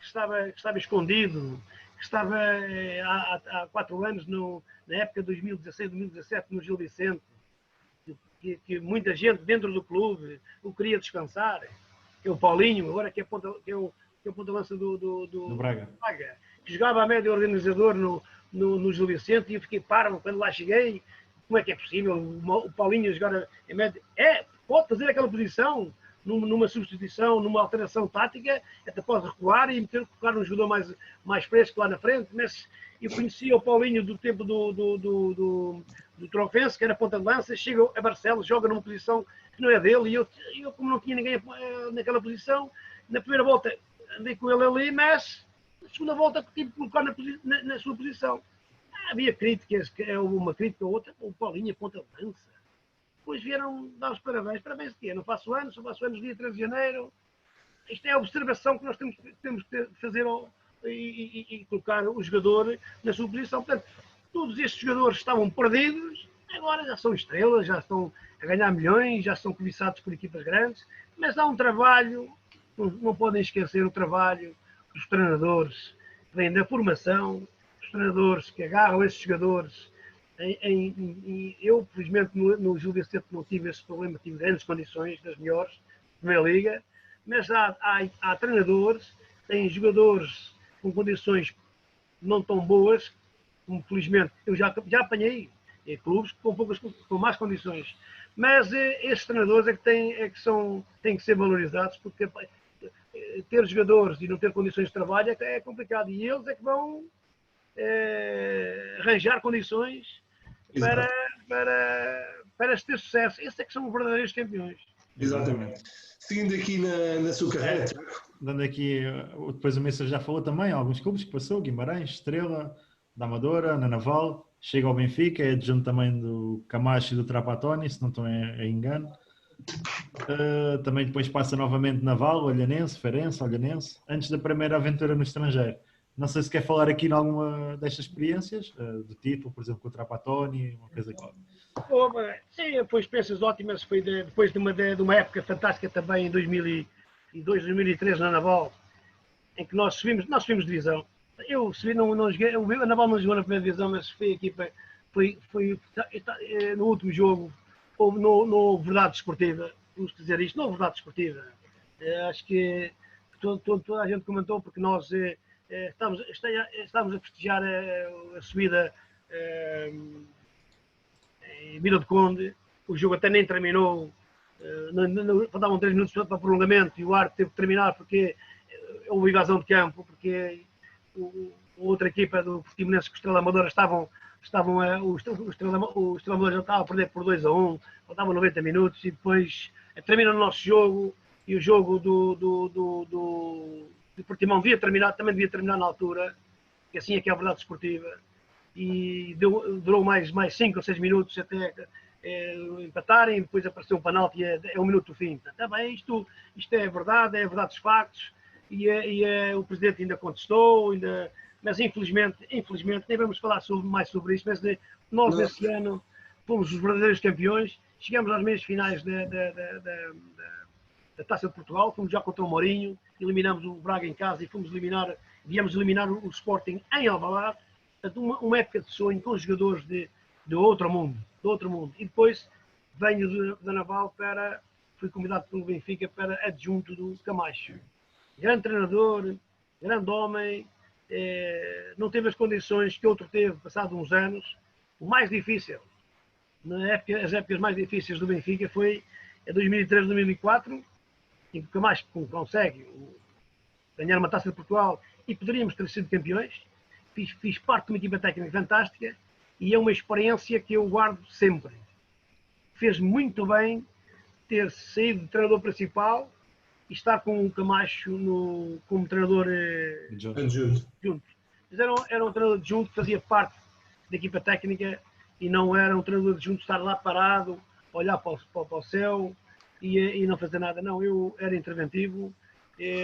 escondido, que estava há 4 anos, na época de 2016, 2017, no Gil Vicente, que muita gente dentro do clube o queria descansar, que é o Paulinho, agora que é o ponta-lança do Braga, que jogava a médio organizador no Gil Vicente, e eu fiquei parvo quando lá cheguei. Como é que é possível o Paulinho jogar em médio? Pode fazer aquela posição, numa substituição, numa alteração tática, até pode recuar e colocar um jogador mais fresco lá na frente, mas eu conhecia o Paulinho do tempo do Trofense, que era ponta de lança, chega a Barcelos, joga numa posição que não é dele, e eu como não tinha ninguém naquela posição, na primeira volta andei com ele ali, mas na segunda volta tive que colocar na sua posição. Havia críticas, uma crítica ou outra, o Paulinho, ponta de lança. Depois vieram dar os parabéns. Parabéns de quê? Não faço anos, só faço anos dia 13 de janeiro. Isto é a observação que nós temos que fazer e colocar o jogador na sua posição. Portanto, todos estes jogadores estavam perdidos, agora já são estrelas, já estão a ganhar milhões, já são cobiçados por equipas grandes, mas há um trabalho, não podem esquecer o trabalho dos treinadores que vêm da formação, os treinadores que agarram esses jogadores. Eu, felizmente, no Gil Vicente não tive esse problema, tive grandes condições, das melhores, Primeira Liga, mas há treinadores, têm jogadores com condições não tão boas, como felizmente eu já apanhei clubes com más condições, mas esses treinadores têm que ser valorizados, porque ter jogadores e não ter condições de trabalho é complicado, e eles é que vão arranjar condições para se ter sucesso. Esses é que são os verdadeiros campeões. Exatamente. Seguindo aqui na sua carreira, dando aqui, depois o Messa já falou também, alguns clubes que passou, Guimarães, Estrela, da Amadora, na Naval, chega ao Benfica, é adjunto também do Camacho e do Trapattoni, se não estou em engano. Também depois passa novamente Naval, Olhanense, Feirense, Olhanense, antes da primeira aventura no estrangeiro. Não sei se quer falar aqui em alguma destas experiências, do título, por exemplo, com o Trapattoni, uma coisa igual. Sim, foi experiências ótimas, foi depois de uma época fantástica também em 2002, 2003 na Naval, em que nós subimos divisão. Eu subi, não joguei, a Naval não jogou na primeira divisão, mas foi a equipa, no último jogo, não houve verdade desportiva, vamos dizer isto, não houve verdade desportiva. Acho que toda a gente comentou, porque nós estávamos a festejar a subida em Vila do Conde, o jogo até nem terminou, faltavam 3 minutos para prolongamento e o árbitro teve que terminar porque houve invasão de campo, porque a outra equipa do Portimonense com o Estrela Amadora o Estrela Amadora já estava a perder por 2-1, faltavam 90 minutos e depois termina o nosso jogo e o jogo do Portimão também devia terminar na altura, que assim é que é a verdade esportiva. E durou mais 5 ou 6 minutos até empatarem, depois apareceu um penalti é 1 minuto do fim. Está bem, isto é verdade dos factos, e o Presidente ainda contestou, mas infelizmente, nem vamos falar mais sobre isto, mas nós nesse ano fomos os verdadeiros campeões, chegamos às meias finais da Taça de Portugal, fomos já contra o Mourinho, eliminamos o Braga em casa e viemos eliminar o Sporting em Alvalade. Portanto, uma época de sonho com jogadores de do outro mundo, do outro mundo. E depois venho da Naval fui convidado pelo Benfica para adjunto do Camacho. Grande treinador, grande homem, não teve as condições que outro teve passado uns anos. O mais difícil, as épocas mais difíceis do Benfica foi em 2003, 2004, em que o Camacho consegue ganhar uma Taça de Portugal e poderíamos ter sido campeões. Fiz parte de uma equipa técnica fantástica e é uma experiência que eu guardo sempre. Fez muito bem ter saído de treinador principal e estar com o Camacho como treinador adjunto. Mas era um treinador adjunto que fazia parte da equipa técnica e não era um treinador adjunto estar lá parado, olhar para o céu e não fazer nada. Não, eu era interventivo,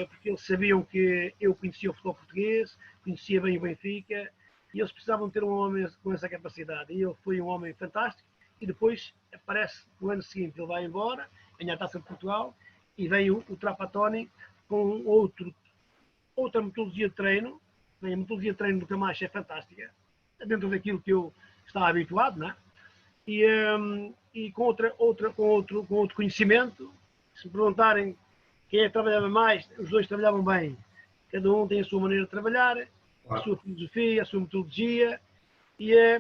porque eles sabiam que eu conhecia o futebol português, conhecia bem o Benfica e eles precisavam ter um homem com essa capacidade. E ele foi um homem fantástico e depois aparece no ano seguinte, ele vai embora, ganha a Taça de Portugal e vem o Trapattoni com outra metodologia de treino. A metodologia de treino do Camacho é fantástica, dentro daquilo que eu estava habituado, não é? E com outro conhecimento. Se me perguntarem quem é que trabalhava mais, os dois trabalhavam bem. Cada um tem a sua maneira de trabalhar, a sua filosofia, a sua metodologia,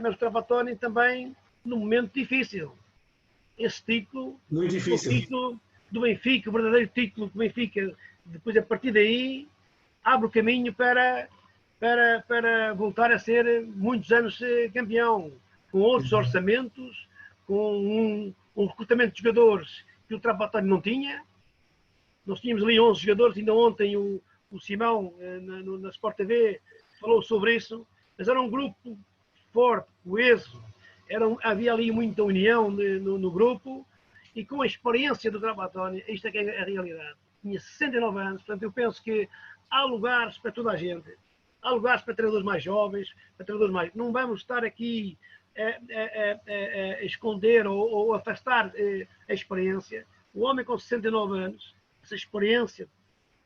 mas o Trapattoni também num momento difícil. Esse título, muito difícil. O título do Benfica, o verdadeiro título do Benfica, depois a partir daí abre o caminho para voltar a ser muitos anos campeão, com outros orçamentos, com um recrutamento de jogadores que o Trapattoni não tinha. Nós tínhamos ali 11 jogadores, ainda ontem o Simão, na Sport TV, falou sobre isso, mas era um grupo forte, coeso, havia ali muita união no grupo, e com a experiência do Trapattoni, isto é que é a realidade. Tinha 69 anos, portanto eu penso que há lugares para toda a gente, há lugares para treinadores mais jovens, para treinadores mais... Não vamos estar aqui a esconder ou afastar a experiência. O homem com 69 anos, essa experiência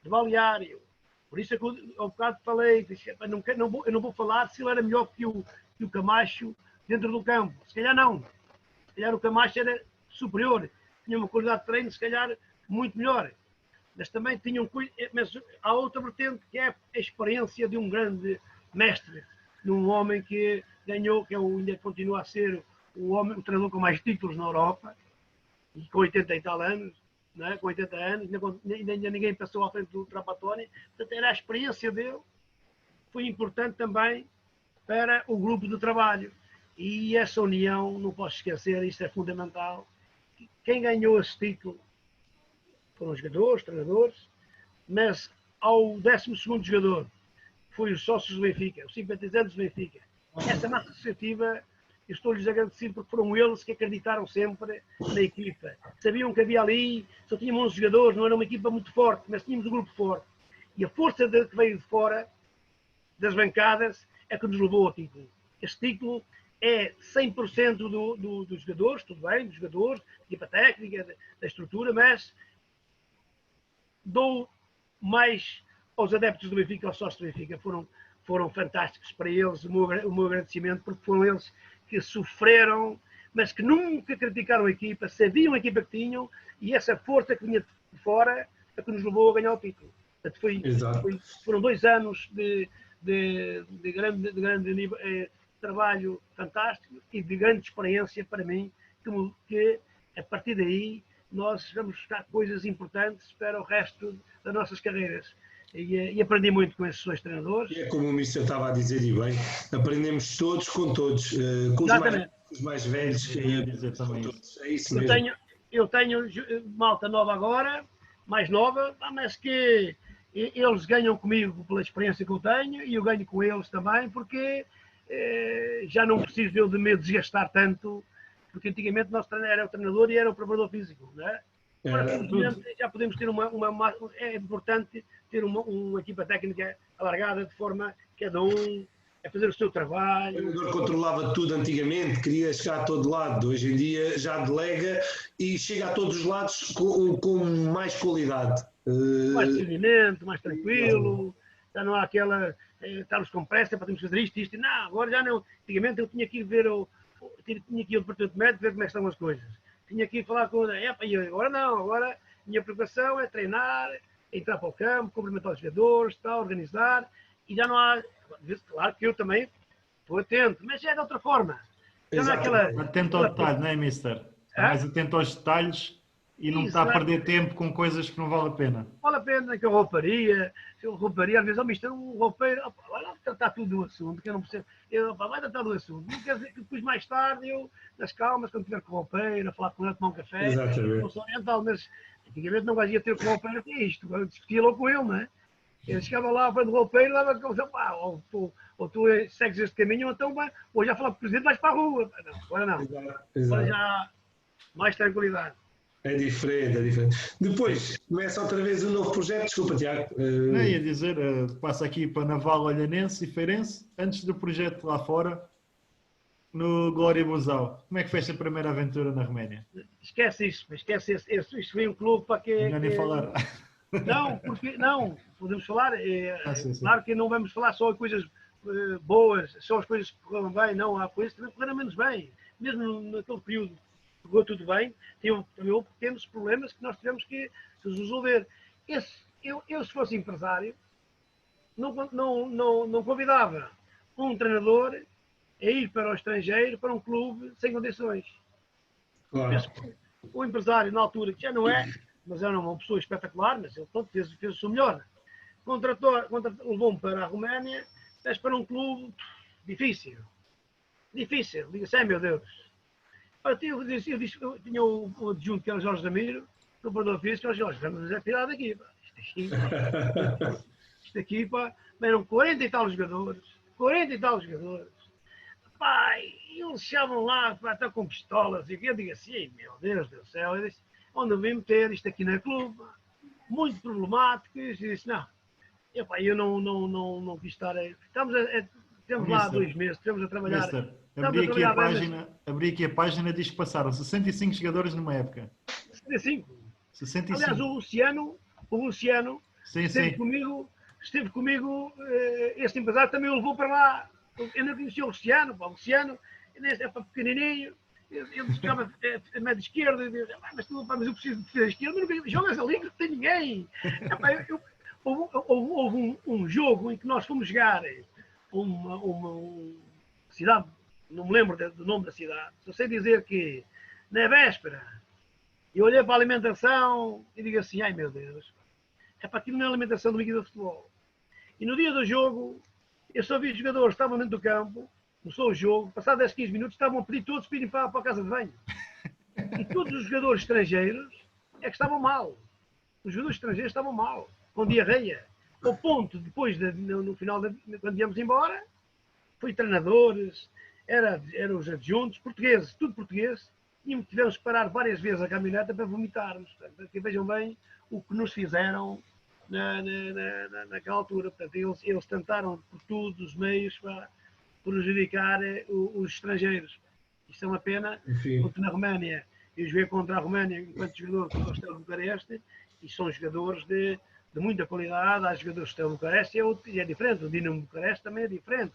de balneário, por isso é que eu ao bocado falei, eu não vou falar se ele era melhor que o Camacho dentro do campo. Se calhar não. Se calhar o Camacho era superior, tinha uma qualidade de treino, se calhar, muito melhor. Mas também mas há outra vertente que é a experiência de um grande mestre, de um homem que ganhou, que ainda continua a ser o treinador com mais títulos na Europa, e com 80 e tal anos, não é? Com 80 anos, ainda ninguém passou à frente do Trapattoni. Portanto, era a experiência dele, foi importante também para o grupo de trabalho. E essa união, não posso esquecer, isto é fundamental. Quem ganhou esse título foram os jogadores, treinadores, mas ao 12º jogador foi os sócios do Benfica, os simpatizantes do Benfica. Essa massa associativa, eu estou-lhes agradecido porque foram eles que acreditaram sempre na equipa. Sabiam que havia ali, só tínhamos 11 jogadores, não era uma equipa muito forte, mas tínhamos um grupo forte. E a força que veio de fora, das bancadas, é que nos levou ao título. Este título é 100% dos jogadores, tudo bem, dos jogadores, da equipa técnica, da estrutura, mas dou mais aos adeptos do Benfica, aos sócios do Benfica. Foram fantásticos para eles, o meu agradecimento, porque foram eles que sofreram, mas que nunca criticaram a equipa, sabiam a equipa que tinham, e essa força que vinha de fora é que nos levou a ganhar o título. Portanto, foram 2 anos de grande trabalho fantástico e de grande experiência para mim, que a partir daí nós vamos buscar coisas importantes para o resto das nossas carreiras. E aprendi muito com esses 2 treinadores. E é como o Mister estava a dizer, e bem, aprendemos todos com todos, com os mais velhos. É isso mesmo. Eu tenho malta nova agora, mais nova, mas que eles ganham comigo pela experiência que eu tenho e eu ganho com eles também, porque já não preciso eu de me desgastar tanto, porque antigamente nós era o treinador e era o preparador físico, não é? Agora, já podemos ter é importante ter uma equipa técnica alargada, de forma que cada um a fazer o seu trabalho. O treinador controlava tudo antigamente, queria chegar a todo lado. Hoje em dia já delega e chega a todos os lados com mais qualidade. Mais discernimento, mais tranquilo, já não há aquela... estarmos com pressa para termos que fazer isto. Não, agora já não. Antigamente eu tinha que ir ver tinha que ir ao departamento médico ver como é que estão as coisas. Tinha que ir falar com e agora não, agora a minha preocupação é treinar, entrar para o campo, cumprimentar os jogadores, tal, organizar, e já não há. Claro que eu também estou atento, mas é de outra forma. Já não é aquela. Atento ao detalhe, não é, mister? Está mais atento aos detalhes e não está a perder tempo com coisas que não vale a pena. Vale a pena que a rouparia, às vezes, mister, um roupeiro, vai lá tratar tudo do assunto, que eu não percebo. Vai tratar do assunto. Não quer dizer que depois, mais tarde, eu, nas calmas, quando estiver com o roupeiro, a falar com ele, tomar um café, não sou oriental, mas antigamente não vais ter com o roupeiro até isto. Eu discutia logo com ele, não é? Ele chegava lá à frente do roupeiro, leva a conversa, ou tu segues este caminho, ou então ou já falar com o presidente, vais para a rua. Não, agora não. Agora já mais tranquilidade. É diferente, é diferente. Depois começa outra vez um novo projeto. Desculpa, Tiago. Não, ia dizer, passa aqui para Naval, Olhanense e Feirense, antes do projeto lá fora, no Glória Buzau. Como é que foi esta primeira aventura na Roménia? Esquece isso, isto foi um clube para que... Não nem falar. Não, porque não, podemos falar, Sim. claro que não vamos falar só de coisas boas, só as coisas que correram bem, não, há coisas que não correram menos bem, mesmo naquele período correu tudo bem, houve pequenos problemas que nós tivemos que resolver. Eu se fosse empresário, não convidava um treinador a ir para o estrangeiro, para um clube sem condições. Claro. O empresário, na altura, que já não é, mas era uma pessoa espetacular, mas ele fez o seu melhor. Levou-me para a Roménia, mas para um clube difícil. Difícil. Diga-se, ai meu Deus. Eu tinha o adjunto que era o Jorge Ramiro, o preparador físico, Jorge, vamos tirar daqui. Pá. Isto aqui, pá, eram 40 e tal jogadores. 40 e tal jogadores. Pá, e eles chegavam lá, pá, até com pistolas. E eu digo assim, meu Deus do céu. Eu disse, onde eu vim meter isto aqui na clube? Muito problemático. E disse, não. Eu não quis estar aí. Temos lá 2 meses, estamos a trabalhar. Mister, abri aqui a página, diz que passaram 65 jogadores numa época. 65. Aliás, o Luciano esteve comigo, este empresário também o levou para lá. Eu não conhecia o Luciano, é para pequenininho, ele jogava a média esquerda, e dizia, mas eu preciso de defesa esquerda, não jogas ali que não tem ninguém. Houve um jogo em que nós fomos jogar uma cidade, não me lembro do nome da cidade, só sei dizer que na véspera eu olhei para a alimentação e digo assim, ai meu Deus, aquilo não é alimentação do equipe de futebol. E no dia do jogo, eu só vi os jogadores que estavam dentro do campo, começou o jogo, passado 10, 15 minutos, estavam a pedir todos para irem para a casa de banho. E todos os jogadores estrangeiros é que estavam mal. Os jogadores estrangeiros estavam mal, com diarreia. Ao ponto, depois, no final, quando viemos embora, foi treinadores, eram os adjuntos, portugueses, tudo português, e tivemos que parar várias vezes a caminhoneta para vomitarmos. Portanto, que vejam bem o que nos fizeram naquela altura. Portanto, eles tentaram, por todos os meios, para prejudicar os estrangeiros. Isto é uma pena, porque na Roménia, eu joguei contra a Roménia enquanto jogador contra o Steaua Bucareste, e são jogadores de muita qualidade. Há jogadores do Steaua Bucareste e é diferente, o Dinamo Bucareste também é diferente.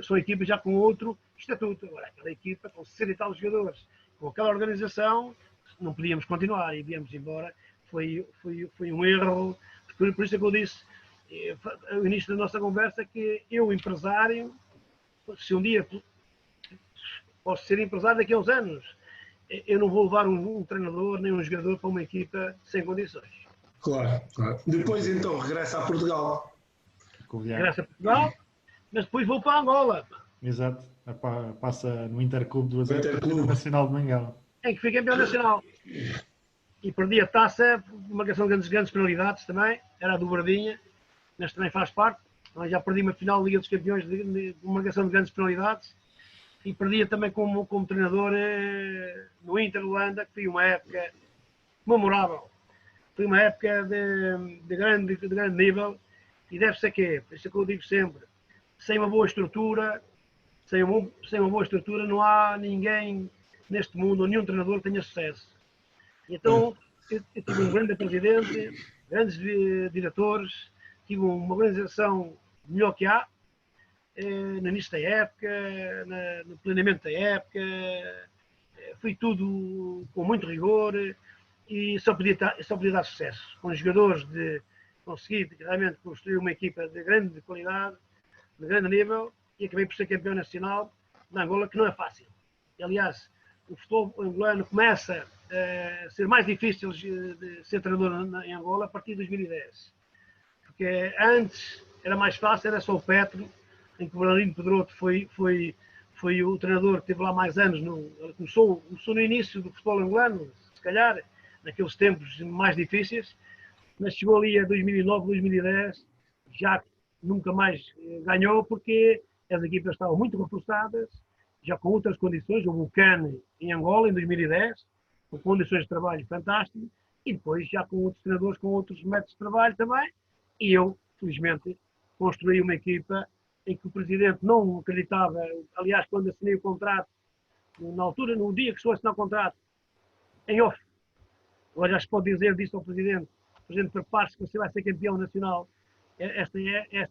São equipas já com outro estatuto. Agora, aquela equipa com 60 e tal jogadores, com aquela organização, não podíamos continuar e viemos embora. Foi um erro. Por isso é que eu disse, no início da nossa conversa, que eu, empresário, se um dia posso ser empresário daqui a uns anos, eu não vou levar um treinador nem um jogador para uma equipa sem condições. Claro. Depois então regressa a Portugal. Regressa a Portugal, mas depois vou para Angola. Exato. Passa no Interclube do Azul Nacional de Mangala. Em que fui campeão nacional. E perdi a taça, uma questão de grandes penalidades também, era a do Bardinha, mas também faz parte. Já perdi uma final da Liga dos Campeões de uma questão de grandes penalidades. E perdia também como treinador no Inter de Luanda, que foi uma época memorável. Foi uma época de grande nível, e deve-se a quê? Por isso é que eu digo sempre, sem uma boa estrutura, não há ninguém neste mundo, ou nenhum treinador que tenha sucesso. Então, eu tive um grande presidente, grandes diretores, tive uma organização melhor que há, no início da época, no planeamento da época, foi tudo com muito rigor e só podia dar sucesso. Com os jogadores de conseguir realmente construir uma equipa de grande qualidade, de grande nível, e acabei por ser campeão nacional na Angola, que não é fácil. E, aliás, o futebol angolano começa a ser mais difícil de ser treinador em Angola a partir de 2010. Porque antes era mais fácil, era só o Petro, em que o Bernardino Pedroto foi o treinador que teve lá mais anos. Ele começou no início do futebol angolano, se calhar, naqueles tempos mais difíceis, mas chegou ali a 2009, 2010, já nunca mais ganhou, porque as equipas estavam muito reforçadas, já com outras condições. Houve o CAN em Angola, em 2010, com condições de trabalho fantásticas, e depois já com outros treinadores, com outros métodos de trabalho também. E eu, felizmente, construí uma equipa em que o presidente não acreditava. Aliás, quando assinei o contrato, na altura, no dia que estou a assinar o contrato, em off, agora já se pode dizer, disse ao presidente: presidente, prepare-se que você vai ser campeão nacional. Esta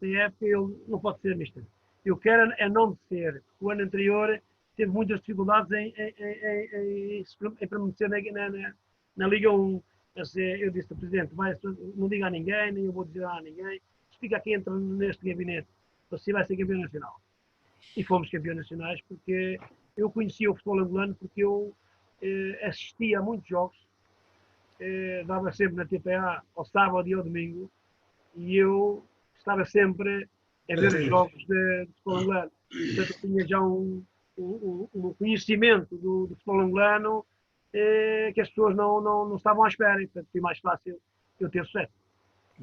época ele não pode ser mister. Eu quero é não ser. O ano anterior teve muitas dificuldades em permanecer na Liga 1. Eu disse ao presidente: não diga a ninguém, nem eu vou dizer a ninguém. Fica aqui, entra neste gabinete, você vai ser campeão nacional. E fomos campeões nacionais porque eu conhecia o futebol angolano, porque eu assistia a muitos jogos, dava sempre na TPA ao sábado e ao domingo, e eu estava sempre a ver os jogos de futebol angolano. Portanto, eu tinha já um conhecimento do futebol angolano que as pessoas não estavam à espera, e portanto foi mais fácil eu ter sucesso.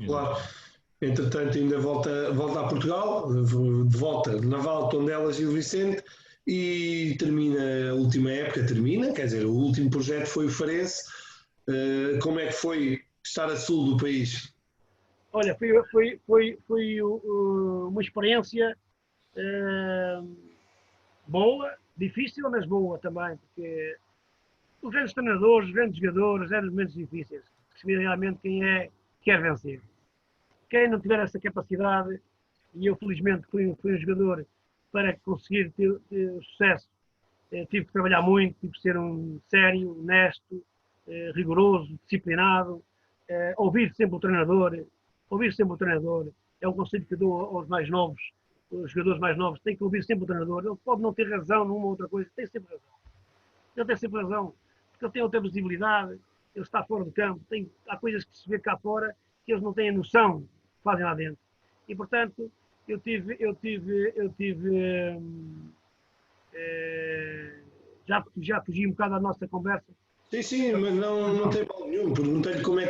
Claro. Entretanto, ainda volta a Portugal, de volta Naval, Tondelas e o Vicente, e termina a última época, quer dizer, o último projeto foi o Farense. Como é que foi estar a sul do país? Olha, foi uma experiência boa, difícil, mas boa também, porque os grandes treinadores, os grandes jogadores, eram momentos difíceis. Se vê realmente quem quer vencer. Quem não tiver essa capacidade, e eu felizmente fui um jogador para conseguir ter sucesso, tive que trabalhar muito, tive que ser um sério, honesto, rigoroso, disciplinado, ouvir sempre o treinador, é um conselho que eu dou aos mais novos, os jogadores mais novos, têm que ouvir sempre o treinador. Ele pode não ter razão numa ou outra coisa, tem sempre razão. Ele tem sempre razão, porque ele tem outra visibilidade, ele está fora do campo, há coisas que se vê cá fora que eles não têm a noção que fazem lá dentro. E, portanto, já fugi um bocado da nossa conversa. Sim, mas não tem mal nenhum. Perguntei-lhe como é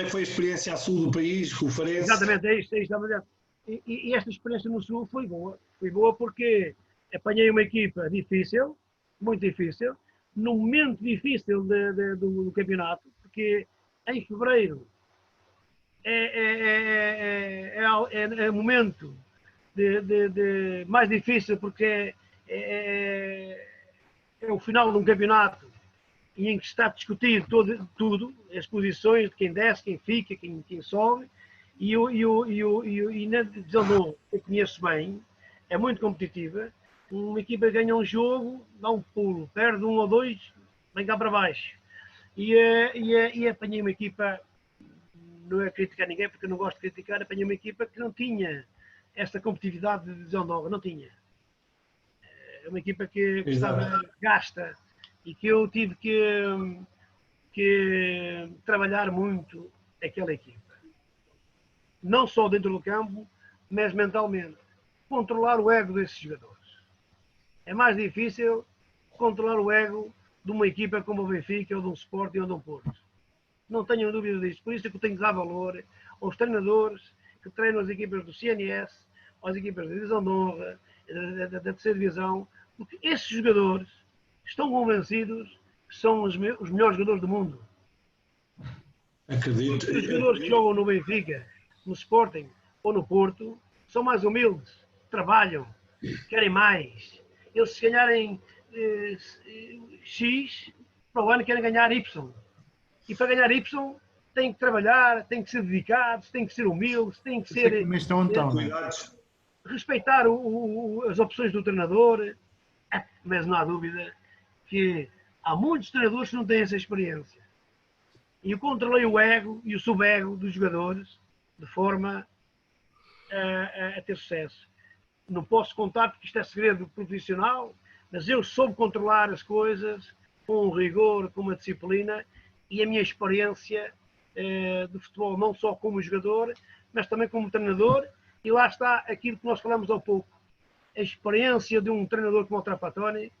que foi a experiência a sul do país, com o Farense. Exatamente, é isto. E esta experiência no sul foi boa. Foi boa porque apanhei uma equipa difícil, muito difícil, num momento difícil do campeonato, porque em fevereiro é um momento mais difícil, porque é o final de um campeonato e em que está discutido tudo, as posições de quem desce, quem fica, quem sobe, e na divisão de honra, eu conheço bem, é muito competitiva. Uma equipa ganha um jogo, dá um pulo, perde 1 ou 2, vem cá para baixo. E apanhei uma equipa, não é criticar ninguém, porque eu não gosto de criticar, apanhei uma equipa que não tinha essa competitividade de divisão de honra, não tinha. É uma equipa que estava gasta e que eu tive que trabalhar muito aquela equipa. Não só dentro do campo, mas mentalmente. Controlar o ego desses jogadores. É mais difícil controlar o ego de uma equipa como o Benfica, ou de um Sporting, ou de um Porto. Não tenho dúvida disso. Por isso é que eu tenho que dar valor aos treinadores que treinam as equipas do CNS, às equipas da divisão de honra, da terceira divisão, porque esses jogadores estão convencidos que são os melhores jogadores do mundo. Acredito. Os jogadores que jogam no Benfica, no Sporting ou no Porto são mais humildes, trabalham, querem mais. Eles, se ganharem X, para o ano querem ganhar Y. E para ganhar Y têm que trabalhar, têm que ser dedicados, têm que ser humildes, têm que ser mas estão então, cuidados. respeitar as opções do treinador, mas não há dúvida que há muitos treinadores que não têm essa experiência. E eu controlei o ego e o sub-ego dos jogadores de forma a ter sucesso. Não posso contar porque isto é segredo profissional, mas eu soube controlar as coisas com um rigor, com uma disciplina, e a minha experiência de futebol, não só como jogador, mas também como treinador, e lá está aquilo que nós falamos há pouco. A experiência de um treinador como o Trapattoni.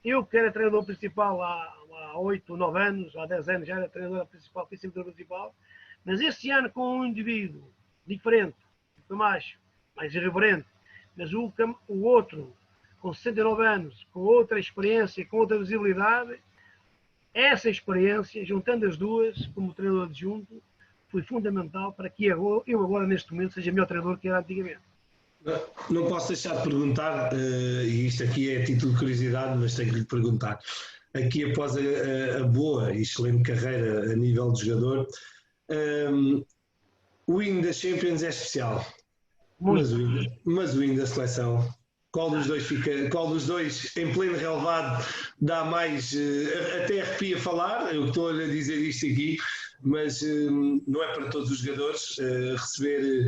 Eu que era treinador principal há 8, 9 anos, há 10 anos já era treinador principal, fui sempre treinador principal, mas este ano com um indivíduo diferente, mais irreverente, mas o outro com 69 anos, com outra experiência, com outra visibilidade, essa experiência, juntando as duas, como treinador adjunto, foi fundamental para que eu agora, neste momento, seja melhor treinador que era antigamente. Não posso deixar de perguntar, e isto aqui é a título de curiosidade, mas tenho que lhe perguntar. Aqui, após a boa e excelente carreira a nível de jogador, o hino da Champions é especial, mas o hino da seleção, qual dos dois em pleno relevado dá mais, até arrepia falar, eu estou a dizer isto aqui, mas não é para todos os jogadores receber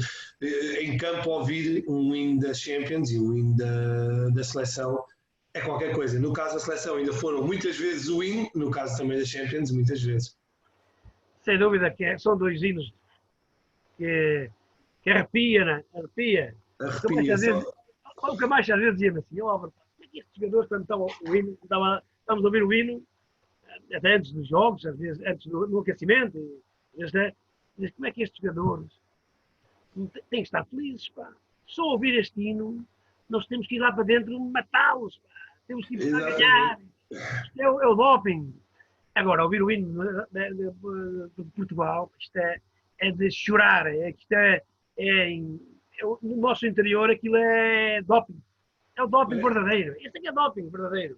em campo, ouvir um hino da Champions e um hino da seleção é qualquer coisa. No caso da seleção ainda foram muitas vezes o hino, no caso também da Champions muitas vezes. Sem dúvida que são dois hinos que arrepia, né? Arrepia. O que mais às vezes dizia-me assim, Álvaro, como é que estes jogadores quando estão o hino, estamos a ouvir o hino, até antes dos jogos, às vezes antes do aquecimento, às vezes, mas como é que estes jogadores têm que estar felizes, pá. Só ouvir este hino, nós temos que ir lá para dentro matá-los, pá. Temos que ir para ganhar. Isto é o doping. Agora, ouvir o hino de Portugal, isto é de chorar, no nosso interior aquilo é doping. É o doping verdadeiro. Este aqui é doping verdadeiro.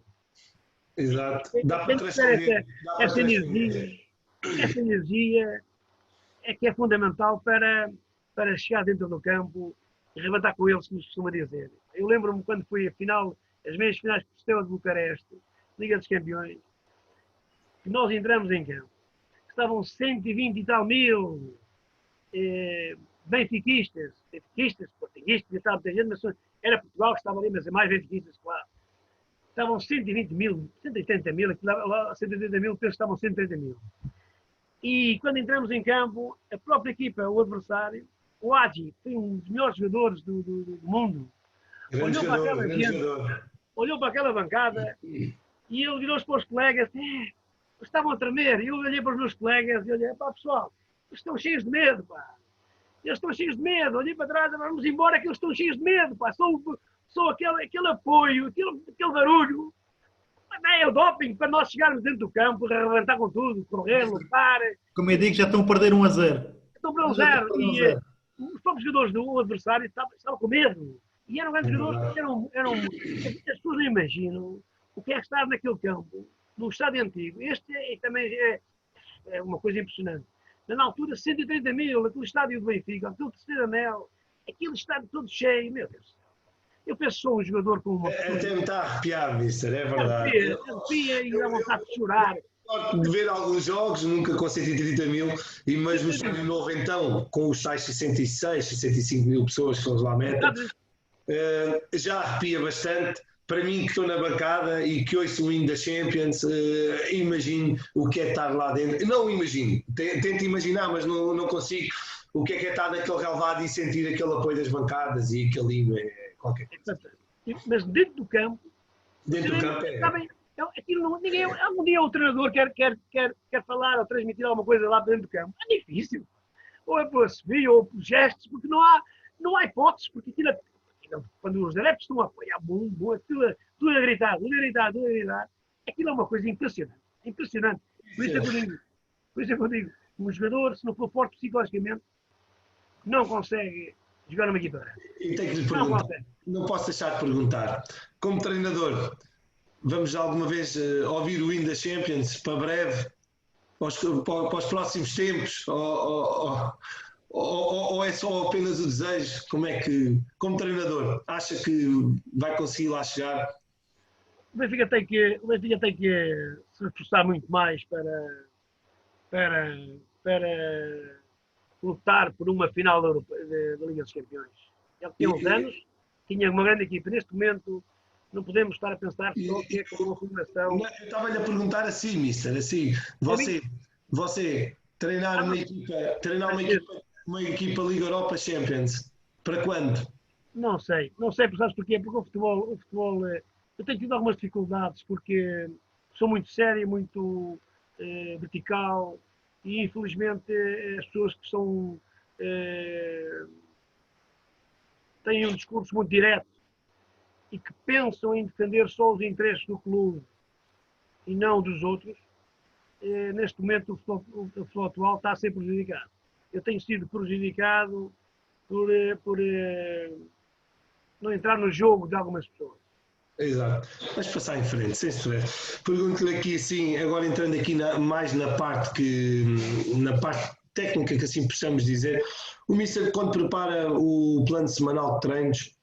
Exato. Dá para transcender. Essa energia é que é fundamental para chegar dentro do campo e arrebentar com eles, como se costuma dizer. Eu lembro-me quando fui as meias finais de Estrela de Bucareste, Liga dos Campeões, que nós entramos em campo. Estavam 120 e tal mil benfiquistas, portuguistas, estava muita gente, mas era Portugal que estava ali, mas é mais benfiquistas, claro. Estavam 120 mil, 180 mil, lá 180 mil, penso que estavam 130 mil. E quando entramos em campo, a própria equipa, o adversário, o Hagi, foi um dos melhores jogadores do mundo, olhou para aquela bancada e ele virou-se para os colegas, estavam a tremer, e eu olhei para os meus colegas e olhei, pá pessoal, eles estão cheios de medo, pá. Eles estão cheios de medo, olhei para trás, vamos embora que eles estão cheios de medo, pá. Só aquele apoio, aquele barulho. É o doping para nós chegarmos dentro do campo, arrebentar com tudo, correr, lutar. Como eu digo, já estão a perder 1-0. Estão a perder 1-0. E os próprios jogadores do adversário estavam com medo. E eram grandes jogadores, as pessoas não imaginam o que é estar naquele campo, no estádio antigo. Este também é uma coisa impressionante. Na altura, 130 mil, aquele estádio do Benfica, aquele terceiro anel, aquele estádio todo cheio, meu Deus. Eu penso que sou um jogador com uma... Até me está a arrepiar, mister, é verdade. Arrepia e dá vontade de chorar. De ver alguns jogos, nunca com 130 mil, e mas no estádio novo então, com os tais 66, 65 mil pessoas que eles lá metem, já arrepia bastante. Para mim que estou na bancada e que ouço o hino da Champions, imagino o que é estar lá dentro. Não imagino, tento imaginar, mas não consigo. O que é estar naquele relvado e sentir aquele apoio das bancadas e aquele hino é qualquer coisa. Mas dentro do campo... Algum dia o treinador quer falar ou transmitir alguma coisa lá dentro do campo. É difícil. Ou é por assumir, ou por gestos, porque não há hipóteses, porque quando os adeptos estão a apoiar, tudo a gritar, aquilo é uma coisa impressionante. Impressionante. Por isso é que eu digo, um jogador, se não for forte psicologicamente, não consegue jogar numa equipa grande. E tenho que lhe perguntar, não posso deixar de perguntar, como treinador, vamos alguma vez ouvir o hino da Champions para breve, para os próximos tempos, ou é só apenas o desejo? Como é que, como treinador, acha que vai conseguir lá chegar? O Benfica tem que se esforçar muito mais para, para lutar por uma final da Liga dos Campeões. Ele tinha uns anos, tinha uma grande equipa. Neste momento, não podemos estar a pensar só que é com uma formação. Eu estava-lhe a perguntar assim, mister, assim, você treinar uma equipa Liga Europa Champions, para quando? Não sei, sabes porquê? Porque o futebol eu tenho tido algumas dificuldades, porque sou muito sério, muito vertical, e infelizmente as pessoas que são têm um discurso muito direto e que pensam em defender só os interesses do clube e não dos outros, neste momento o futebol atual está a ser prejudicado. Eu tenho sido prejudicado por não entrar no jogo de algumas pessoas. Exato. Vamos passar em frente, sem stress. Pergunto-lhe aqui assim, agora entrando aqui mais na parte técnica, que assim possamos dizer, o Mister, quando prepara o plano semanal de treinos,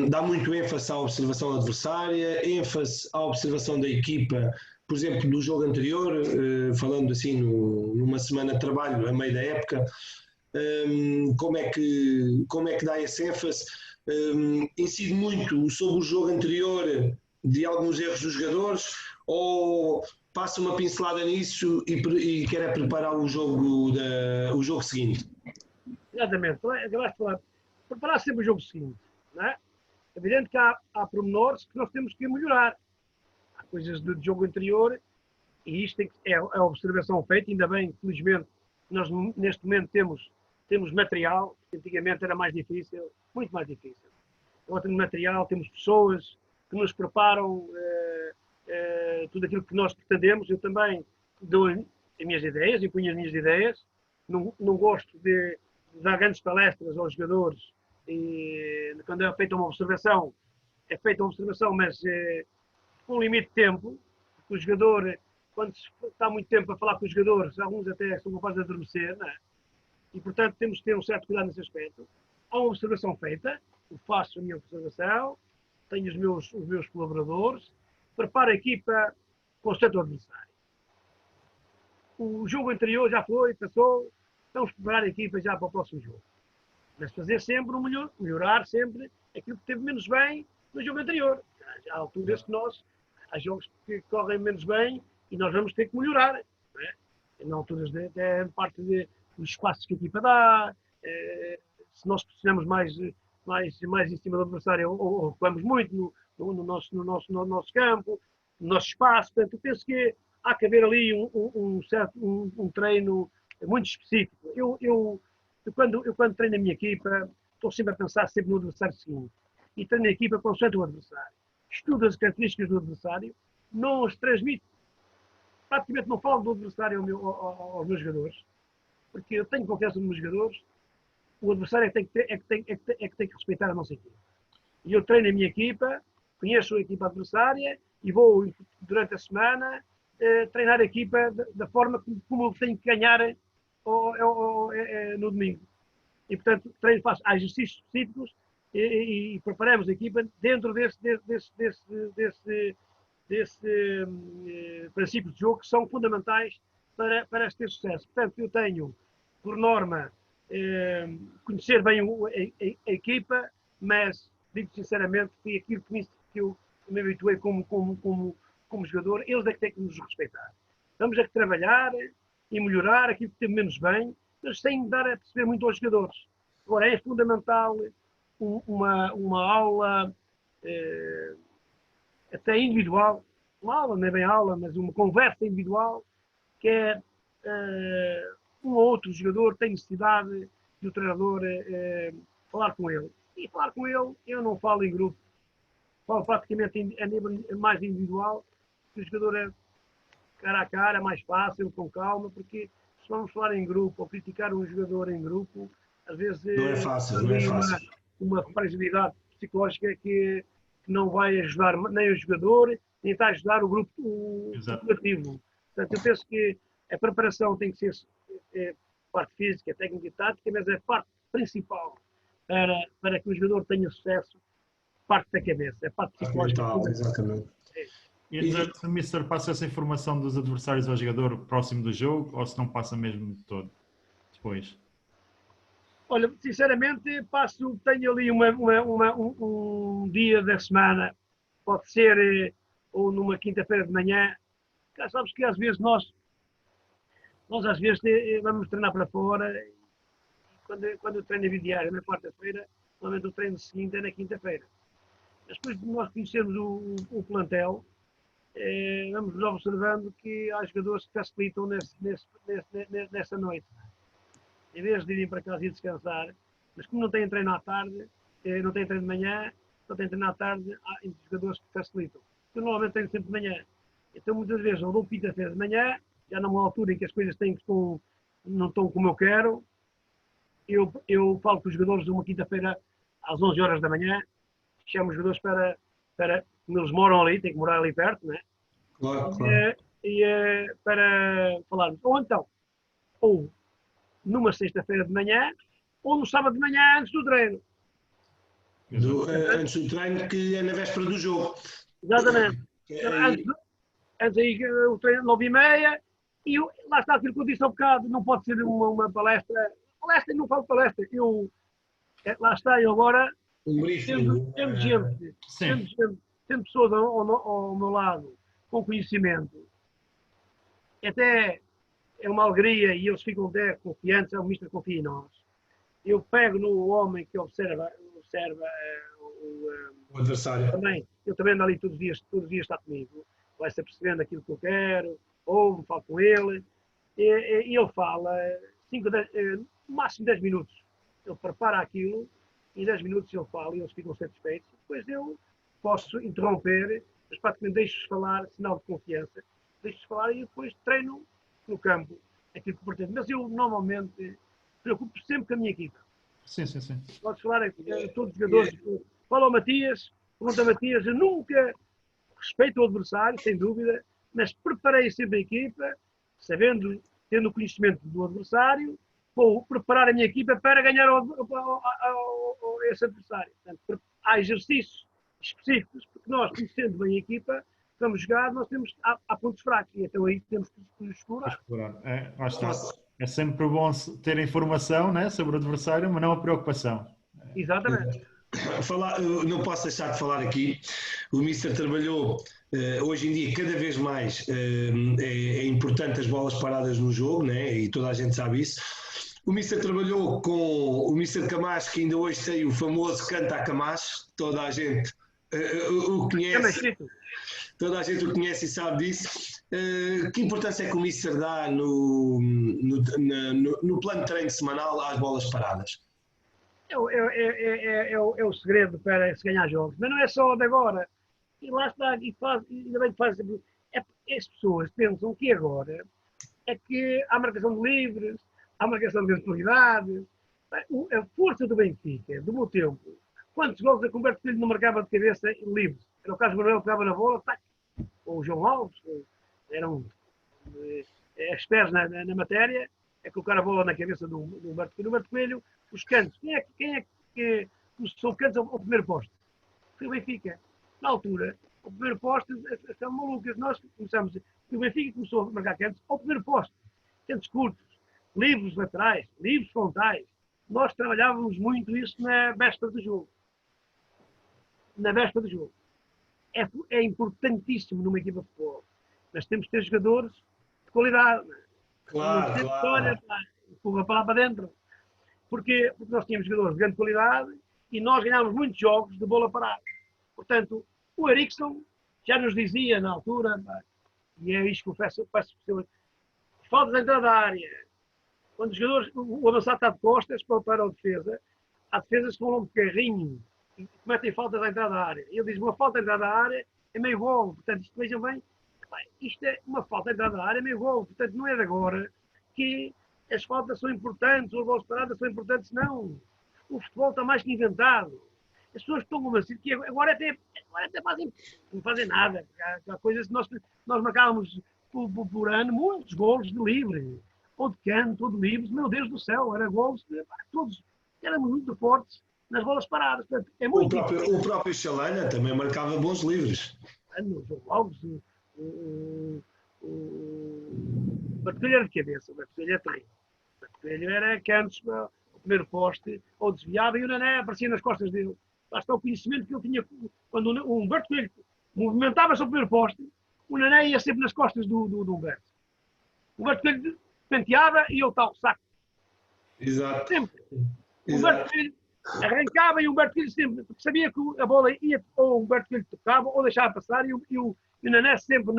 dá muito ênfase à observação adversária, ênfase à observação da equipa, por exemplo, do jogo anterior, falando assim numa semana de trabalho a meio da época, como é que dá esse ênfase? Incide muito sobre o jogo anterior de alguns erros dos jogadores, ou passa uma pincelada nisso e quer preparar o jogo seguinte? Exatamente. Acabaste de falar. Preparar sempre o jogo seguinte. Não é? É evidente que há pormenores que nós temos que melhorar. Há coisas do jogo anterior e isto é a observação feita. Ainda bem, felizmente, nós neste momento temos material. Antigamente era mais difícil, muito mais difícil. Agora temos material, temos pessoas que nos preparam tudo aquilo que nós pretendemos. Eu também dou as minhas ideias, impunho as minhas ideias. Não gosto de dar grandes palestras aos jogadores. E quando é feita uma observação, mas com um limite de tempo, porque o jogador, quando está muito tempo a falar com os jogadores, alguns até são capazes de adormecer, não é? E portanto temos que ter um certo cuidado nesse aspecto. Há uma observação feita, eu faço a minha observação, tenho os meus colaboradores, preparo a equipa constante ao adversário. O jogo anterior já passou, vamos preparar a equipa já para o próximo jogo. Mas fazer sempre melhorar sempre aquilo que teve menos bem no jogo anterior. Há alturas que há jogos que correm menos bem e nós vamos ter que melhorar. Não é? Em alturas parte dos espaços que a equipa dá, se nós pressionamos mais em cima do adversário ou recuamos muito no nosso campo, no nosso espaço. Portanto, eu penso que há que haver ali um treino muito específico. Eu quando treino a minha equipa, estou sempre a pensar sempre no adversário seguinte. E treino a equipa consoante o adversário. Estudo as características do adversário, não as transmito. Praticamente não falo do adversário aos meus jogadores, porque eu tenho confiança nos meus jogadores. O adversário é que tem que respeitar a nossa equipa. E eu treino a minha equipa, conheço a equipa adversária e vou, durante a semana, treinar a equipa da forma como eu tenho que ganhar no domingo. E, portanto, faço exercícios específicos e preparamos a equipa dentro desse princípios de jogo que são fundamentais para ter sucesso. Portanto, eu tenho, por norma, conhecer bem a equipa, mas, digo sinceramente, foi aquilo que eu me habituei como jogador, eles é que têm que nos respeitar. Vamos a que trabalhar e melhorar aquilo que temos menos bem, mas sem dar a perceber muito aos jogadores. Agora, é fundamental uma aula até individual, uma aula, não é bem aula, mas uma conversa individual, que é um ou outro jogador tem necessidade do treinador falar com ele. E falar com ele, eu não falo em grupo, falo praticamente a nível mais individual, que o jogador é cara a cara, mais fácil, com calma, porque se vamos falar em grupo ou criticar um jogador em grupo, às vezes não é fácil. Uma fragilidade psicológica que não vai ajudar nem o jogador, nem está a ajudar o grupo coletivo. Portanto, eu penso que a preparação tem que ser parte física, técnica e tática, mas a parte principal para que o jogador tenha sucesso, parte da cabeça, a parte psicológica. Mental, exatamente. E dizer se o Mister passa essa informação dos adversários ao jogador próximo do jogo ou se não passa mesmo de todo depois? Olha, sinceramente, tenho ali um dia da semana, pode ser ou numa quinta-feira de manhã. Sabes que às vezes nós às vezes vamos treinar para fora, e quando eu treino a diário na quarta-feira, normalmente o treino seguinte é na quinta-feira. Mas depois de nós conhecermos o plantel, vamos observando que há jogadores que facilitam nessa noite. Em vez de irem para casa e descansar, mas como não têm treino à tarde, não têm treino de manhã, não têm treino à tarde, há jogadores que facilitam. Eu normalmente treino sempre de manhã. Então muitas vezes eu dou quinta-feira de manhã, já numa altura em que as coisas não estão como eu quero, eu falo com os jogadores uma quinta-feira às 11 horas da manhã, chamo os jogadores para como eles moram ali, têm que morar ali perto, né? Claro. Para falarmos. Ou então, ou numa sexta-feira de manhã, ou no sábado de manhã antes do treino. Antes do treino, que é na véspera do jogo. Exatamente. Antes aí o treino 9h30, e lá está aquilo que eu disse há bocado, não pode ser uma palestra. Palestra, não falo palestra. Lá está, eu agora, tendo pessoas ao meu lado com conhecimento, até é uma alegria e eles ficam até confiantes, o Mister confia em nós. Eu pego no homem que observa o adversário. Eu também ando ali todos os dias está comigo, vai-se apercebendo aquilo que eu quero, ou falo com ele, e ele fala, no máximo 10 minutos. Ele prepara aquilo, em 10 minutos ele fala e eles ficam satisfeitos. Depois eu posso interromper, mas praticamente deixo-os falar, sinal de confiança, deixo-os falar e depois treino no campo aquilo que pretendo. Mas eu normalmente preocupo sempre com a minha equipa. Sim. Podes falar a todos os jogadores. Fala ao Matias, pergunta ao Matias, eu nunca respeito o adversário, sem dúvida, mas preparei sempre a equipa, tendo o conhecimento do adversário, vou preparar a minha equipa para ganhar esse adversário. Portanto, há exercícios específicos, porque nós, conhecendo bem a equipa, vamos jogar, nós há pontos fracos, e então aí temos que explorar. É sempre bom ter informação, né, sobre o adversário, mas não a preocupação. Exatamente. Não posso deixar de falar aqui. O Mister trabalhou, hoje em dia, cada vez mais é importante as bolas paradas no jogo, né? E toda a gente sabe isso. O Mister trabalhou com o Mister Camacho, que ainda hoje tem o famoso Canta a Camacho. Toda a gente o conhece. Toda a gente o conhece e sabe disso. Que importância é que o Mister dá no plano de treino semanal às bolas paradas? É o segredo para se ganhar jogos, mas não é só de agora. E lá está, ainda bem que faz. As pessoas pensam que agora é que há marcação de livres, há marcação de qualidade. A força do Benfica, do meu tempo, quantos gols a Humberto Filho não marcava de cabeça livres? Era o Carlos Manuel que pegava na bola, tac, ou o João Alves, eram expertos na matéria, é colocar a bola na cabeça do Humberto Coelho. O Humberto Coelho, os cantos. Quem é que começou cantos ao primeiro posto? Foi o Benfica. Na altura, o primeiro posto, estão malucas. Nós começamos, o Benfica começou a marcar cantos ao primeiro posto. Cantos curtos, livros laterais, livros frontais. Nós trabalhávamos muito isso na véspera do jogo. Na véspera do jogo. É importantíssimo numa equipa de futebol. Nós temos que ter jogadores de qualidade. Claro. Olha, empurra para lá para dentro. Porque nós tínhamos jogadores de grande qualidade e nós ganhámos muitos jogos de bola parada. Portanto, o Erickson já nos dizia na altura, e é isto que eu peço faltas de entrada da área. Quando os jogadores, o avançado está de costas para a defesa, há defesas que vão de carrinho e cometem faltas à entrada da área. Ele diz, uma falta à entrada da área é meio gol. Portanto, isto vejam bem, isto é uma falta à entrada da área é meio gol. Portanto, não é de agora que as faltas são importantes, as bolas paradas são importantes, não. O futebol está mais que inventado. As pessoas estão convencidas que agora até não fazem nada. Há coisas que nós marcávamos por ano muitos golos de livre. ou de canto, ou de livros, meu Deus do céu, era gols, todos éramos muito fortes nas bolas paradas. Portanto, é muito o próprio Chalana também marcava bons livros. O João Alves, o Bartolho era de cabeça, o Bartolho é treino. O Bartolho era cantos, o primeiro poste, ou desviava e o Nané aparecia nas costas dele. Lá está o conhecimento que ele tinha. Quando o Humberto Coelho movimentava-se ao primeiro poste, o Nané ia sempre nas costas do Humberto. O Humberto Coelho penteava e eu tal, saco. Exato. Sempre. O Humberto Coelho arrancava e o Humberto Coelho sempre sabia que a bola ia, ou o Humberto Coelho tocava, ou deixava passar, e o Nané sempre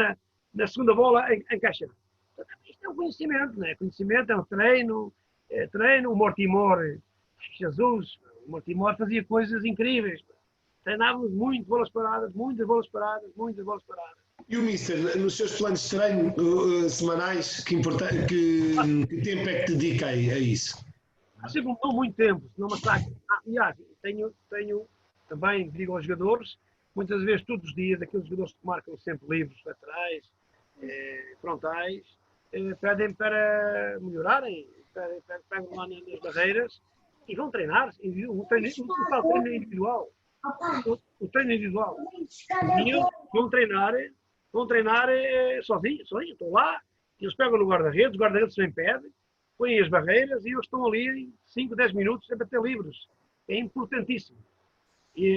na segunda bola encaixava. Isto é um conhecimento, não é? Conhecimento é um treino, o Mortimor, Jesus, o Mortimor fazia coisas incríveis. Treinávamos muito bolas paradas, muitas bolas paradas, muitas bolas paradas. E o Mister, nos seus planos de treino semanais, que tempo é que te dedica a isso? Sempre não dou muito tempo, senão massacre. Aliás, tenho também, digo aos jogadores, muitas vezes, todos os dias, aqueles jogadores que marcam sempre livros laterais, frontais, pedem para melhorarem, pegam lá nas barreiras e vão treinar. O treino individual. O treino individual. E eles vão treinar sozinhos. Estão lá, eles pegam no guarda-redes, o guarda-redes se impede, põem as barreiras e eles estão ali 5, 10 minutos a bater livres. É importantíssimo. E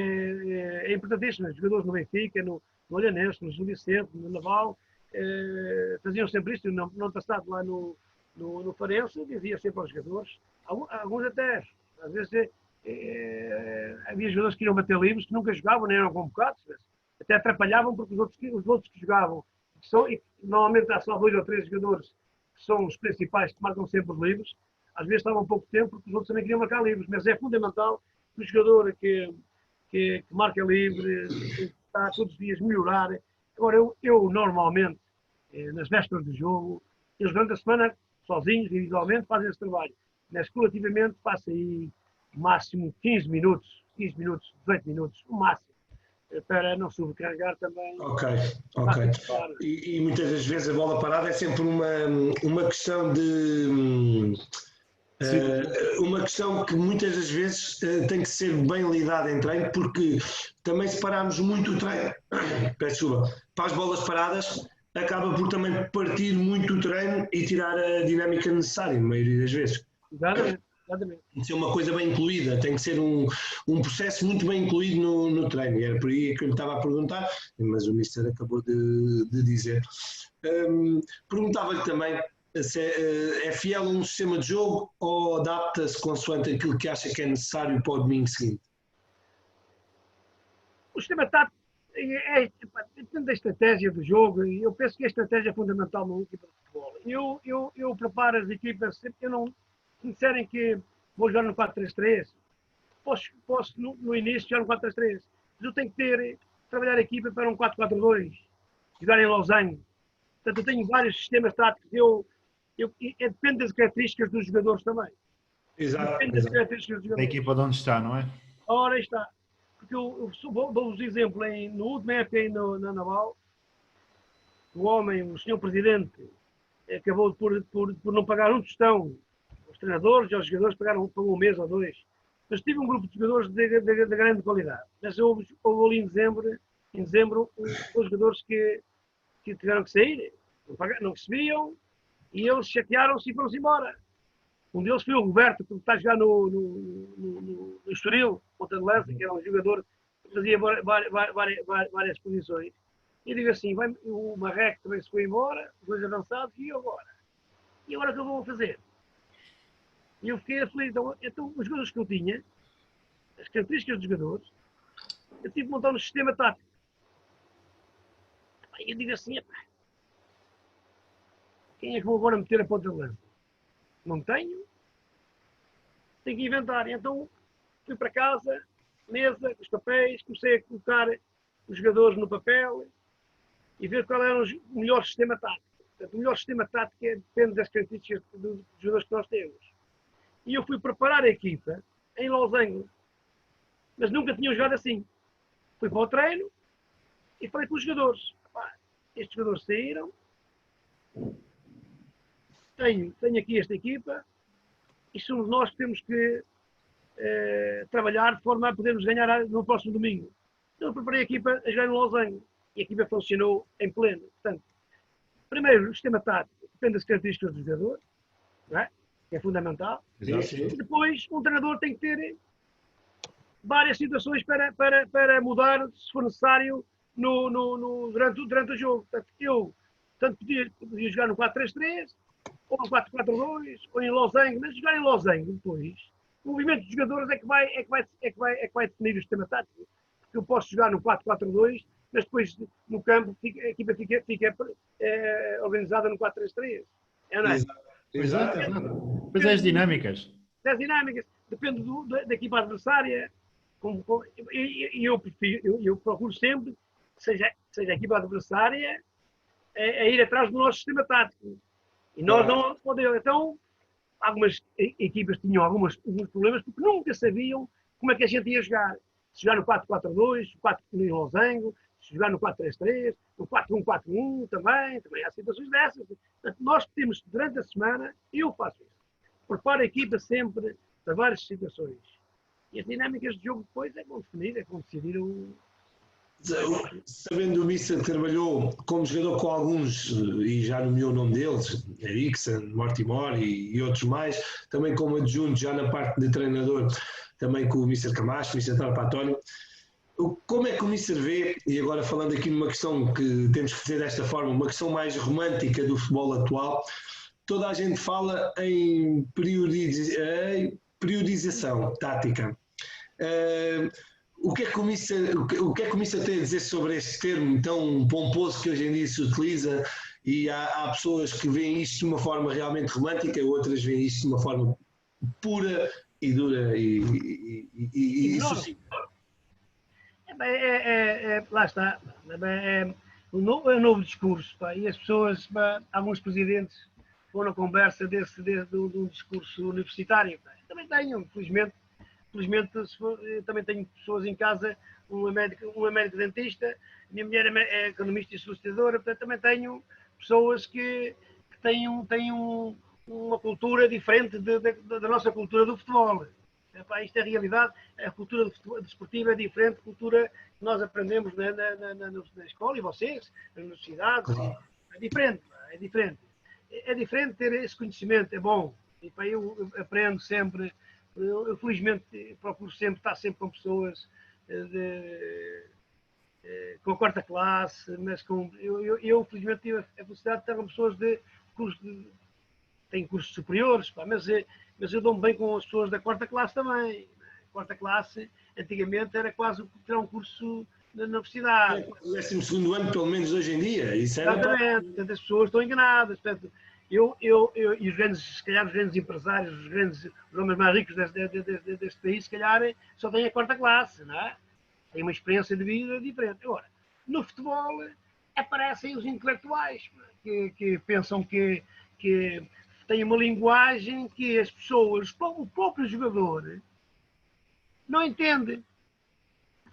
é importantíssimo. Os jogadores no Benfica, no Olhanense, no Gil Vicente, no Naval, faziam sempre isto. No ano passado, lá no Farense, dizia sempre aos jogadores, alguns até, às vezes, havia jogadores que iam bater livros, que nunca jogavam, nem eram convocados, até atrapalhavam, porque os outros que jogavam, e normalmente há só 2 ou 3 jogadores que são os principais, que marcam sempre os livros, às vezes estavam pouco tempo, porque os outros também queriam marcar livros, mas é fundamental que o jogador que marca livre, está todos os dias melhorar. Agora, eu normalmente, nas vésperas do jogo, eles durante a semana, sozinhos, individualmente, fazem esse trabalho. Mas coletivamente passa aí máximo 15 minutos, 18 minutos, o máximo, para não sobrecarregar também. Ok. E muitas das vezes a bola parada é sempre uma questão de... uma questão que muitas das vezes tem que ser bem lidada em treino, porque também se pararmos muito o treino, peço desculpa, para as bolas paradas, acaba por também partir muito o treino e tirar a dinâmica necessária, na maioria das vezes. Exatamente. Tem que ser uma coisa bem incluída, tem que ser um processo muito bem incluído no treino. E era por aí que eu lhe estava a perguntar, mas o Mister acabou de dizer. Perguntava-lhe também se é fiel a um sistema de jogo ou adapta-se consoante aquilo que acha que é necessário para o domingo seguinte? O sistema tático depende da estratégia do jogo, e eu penso que a estratégia é fundamental numa equipa de futebol. Eu preparo as equipas sempre. Se me disserem que vou jogar no 4-3-3, posso no início jogar no 4-3-3, mas eu tenho que trabalhar a equipa para um 4-4-2, jogar em losango. Portanto, eu tenho vários sistemas táticos, depende das características dos jogadores também. Exato. Depende das características dos jogadores. Da equipa de onde está, não é? Ora, está. Porque eu dou-vos exemplo, no último época na Naval, o senhor Presidente, acabou por não pagar um tostão. Os treinadores e os jogadores pagaram um mês ou 2. Mas tive um grupo de jogadores de grande qualidade. Mas houve ali em dezembro, os jogadores que tiveram que sair, não recebiam, e eles chatearam-se e foram-se embora. Um deles foi o Roberto, que está a jogar no Estoril, Ponta de Lança, que era um jogador que fazia várias posições. E digo assim, o Marreco também se foi embora, os 2 avançados, e agora? E agora o que eu vou fazer? E eu fiquei aflito. Então, os jogadores que eu tinha, as características dos jogadores, eu tive que montar um sistema tático. E eu digo assim, quem é que vou agora meter a ponta de lança? Não tenho que inventar. Então, fui para casa, mesa, com os papéis, comecei a colocar os jogadores no papel e ver qual era o melhor sistema tático. Portanto, o melhor sistema tático depende das características dos jogadores que nós temos. E eu fui preparar a equipa em losango, mas nunca tinham jogado assim. Fui para o treino e falei com os jogadores. Estes jogadores saíram, tenho aqui esta equipa e somos nós que temos que trabalhar de forma a podermos ganhar no próximo domingo. Eu preparei a equipa a jogar no Losango e a equipa funcionou em pleno. Portanto, primeiro, o sistema tático depende das características do jogador, não é? Que é fundamental. E depois, um treinador tem que ter várias situações para mudar, se for necessário, durante o jogo. Portanto, eu podia jogar no 4-3-3, ou no 4-4-2, ou em losango, mas jogar em losango depois, o movimento dos jogadores é que vai definir o sistema tático. Porque eu posso jogar no 4-4-2, mas depois no campo a equipa fica organizada no 4-3-3. É, não é? Exato. Pois é, as dinâmicas. Das dinâmicas, depende da equipa adversária. E eu procuro sempre que seja a equipa adversária a ir atrás do nosso sistema tático. E nós não podemos. Então, algumas equipas tinham alguns problemas porque nunca sabiam como é que a gente ia jogar. Se jogar no 4-4-2, 4 no losango, se jogar no 4-3-3, no 4-1-4-1 também há situações dessas. Portanto, nós temos, durante a semana, eu faço isso. Preparo a equipa sempre para várias situações. E as dinâmicas de jogo depois é como definir, é como decidir o... Sabendo o Missa que trabalhou como jogador com alguns, e já nomeou o nome deles, Eriksen, Mortimer e outros mais, também como adjunto já na parte de treinador, também com o Mr. Camacho, Mr. Tarpatónio, como é que o Mr. vê, e agora falando aqui numa questão que temos que fazer desta forma, uma questão mais romântica do futebol atual, toda a gente fala em periodização tática. O que é que o Missa tem a dizer sobre este termo tão pomposo que hoje em dia se utiliza? E há pessoas que veem isto de uma forma realmente romântica, outras veem isto de uma forma pura e dura e sucinta. Lá está. É um novo discurso. Pá, e as pessoas, alguns presidentes, foram na conversa do discurso universitário. Pá. Também tenho, felizmente, também tenho pessoas em casa, um é médico dentista, minha mulher é economista e solicitadora, portanto também tenho pessoas que têm uma cultura diferente da nossa cultura do futebol. Isto é a realidade, a cultura desportiva é diferente da cultura que nós aprendemos na escola e vocês, nas universidades. Claro. É diferente. É diferente ter esse conhecimento, é bom. E, eu aprendo sempre. Eu felizmente procuro sempre estar sempre com pessoas com a quarta classe, mas eu felizmente tive a felicidade de estar com pessoas têm cursos superiores, mas eu dou-me bem com as pessoas da quarta classe também. A quarta classe, antigamente, era quase tirar um curso na universidade. O 12º ano, pelo menos hoje em dia. Isso era exatamente, portanto, as pessoas estão enganadas. Portanto, e os grandes, se calhar os grandes empresários, os homens mais ricos deste país, se calhar só têm a quarta classe, não é? Têm uma experiência de vida diferente. Agora, no futebol aparecem os intelectuais, que pensam que têm uma linguagem que as pessoas, o próprio jogador, não entende.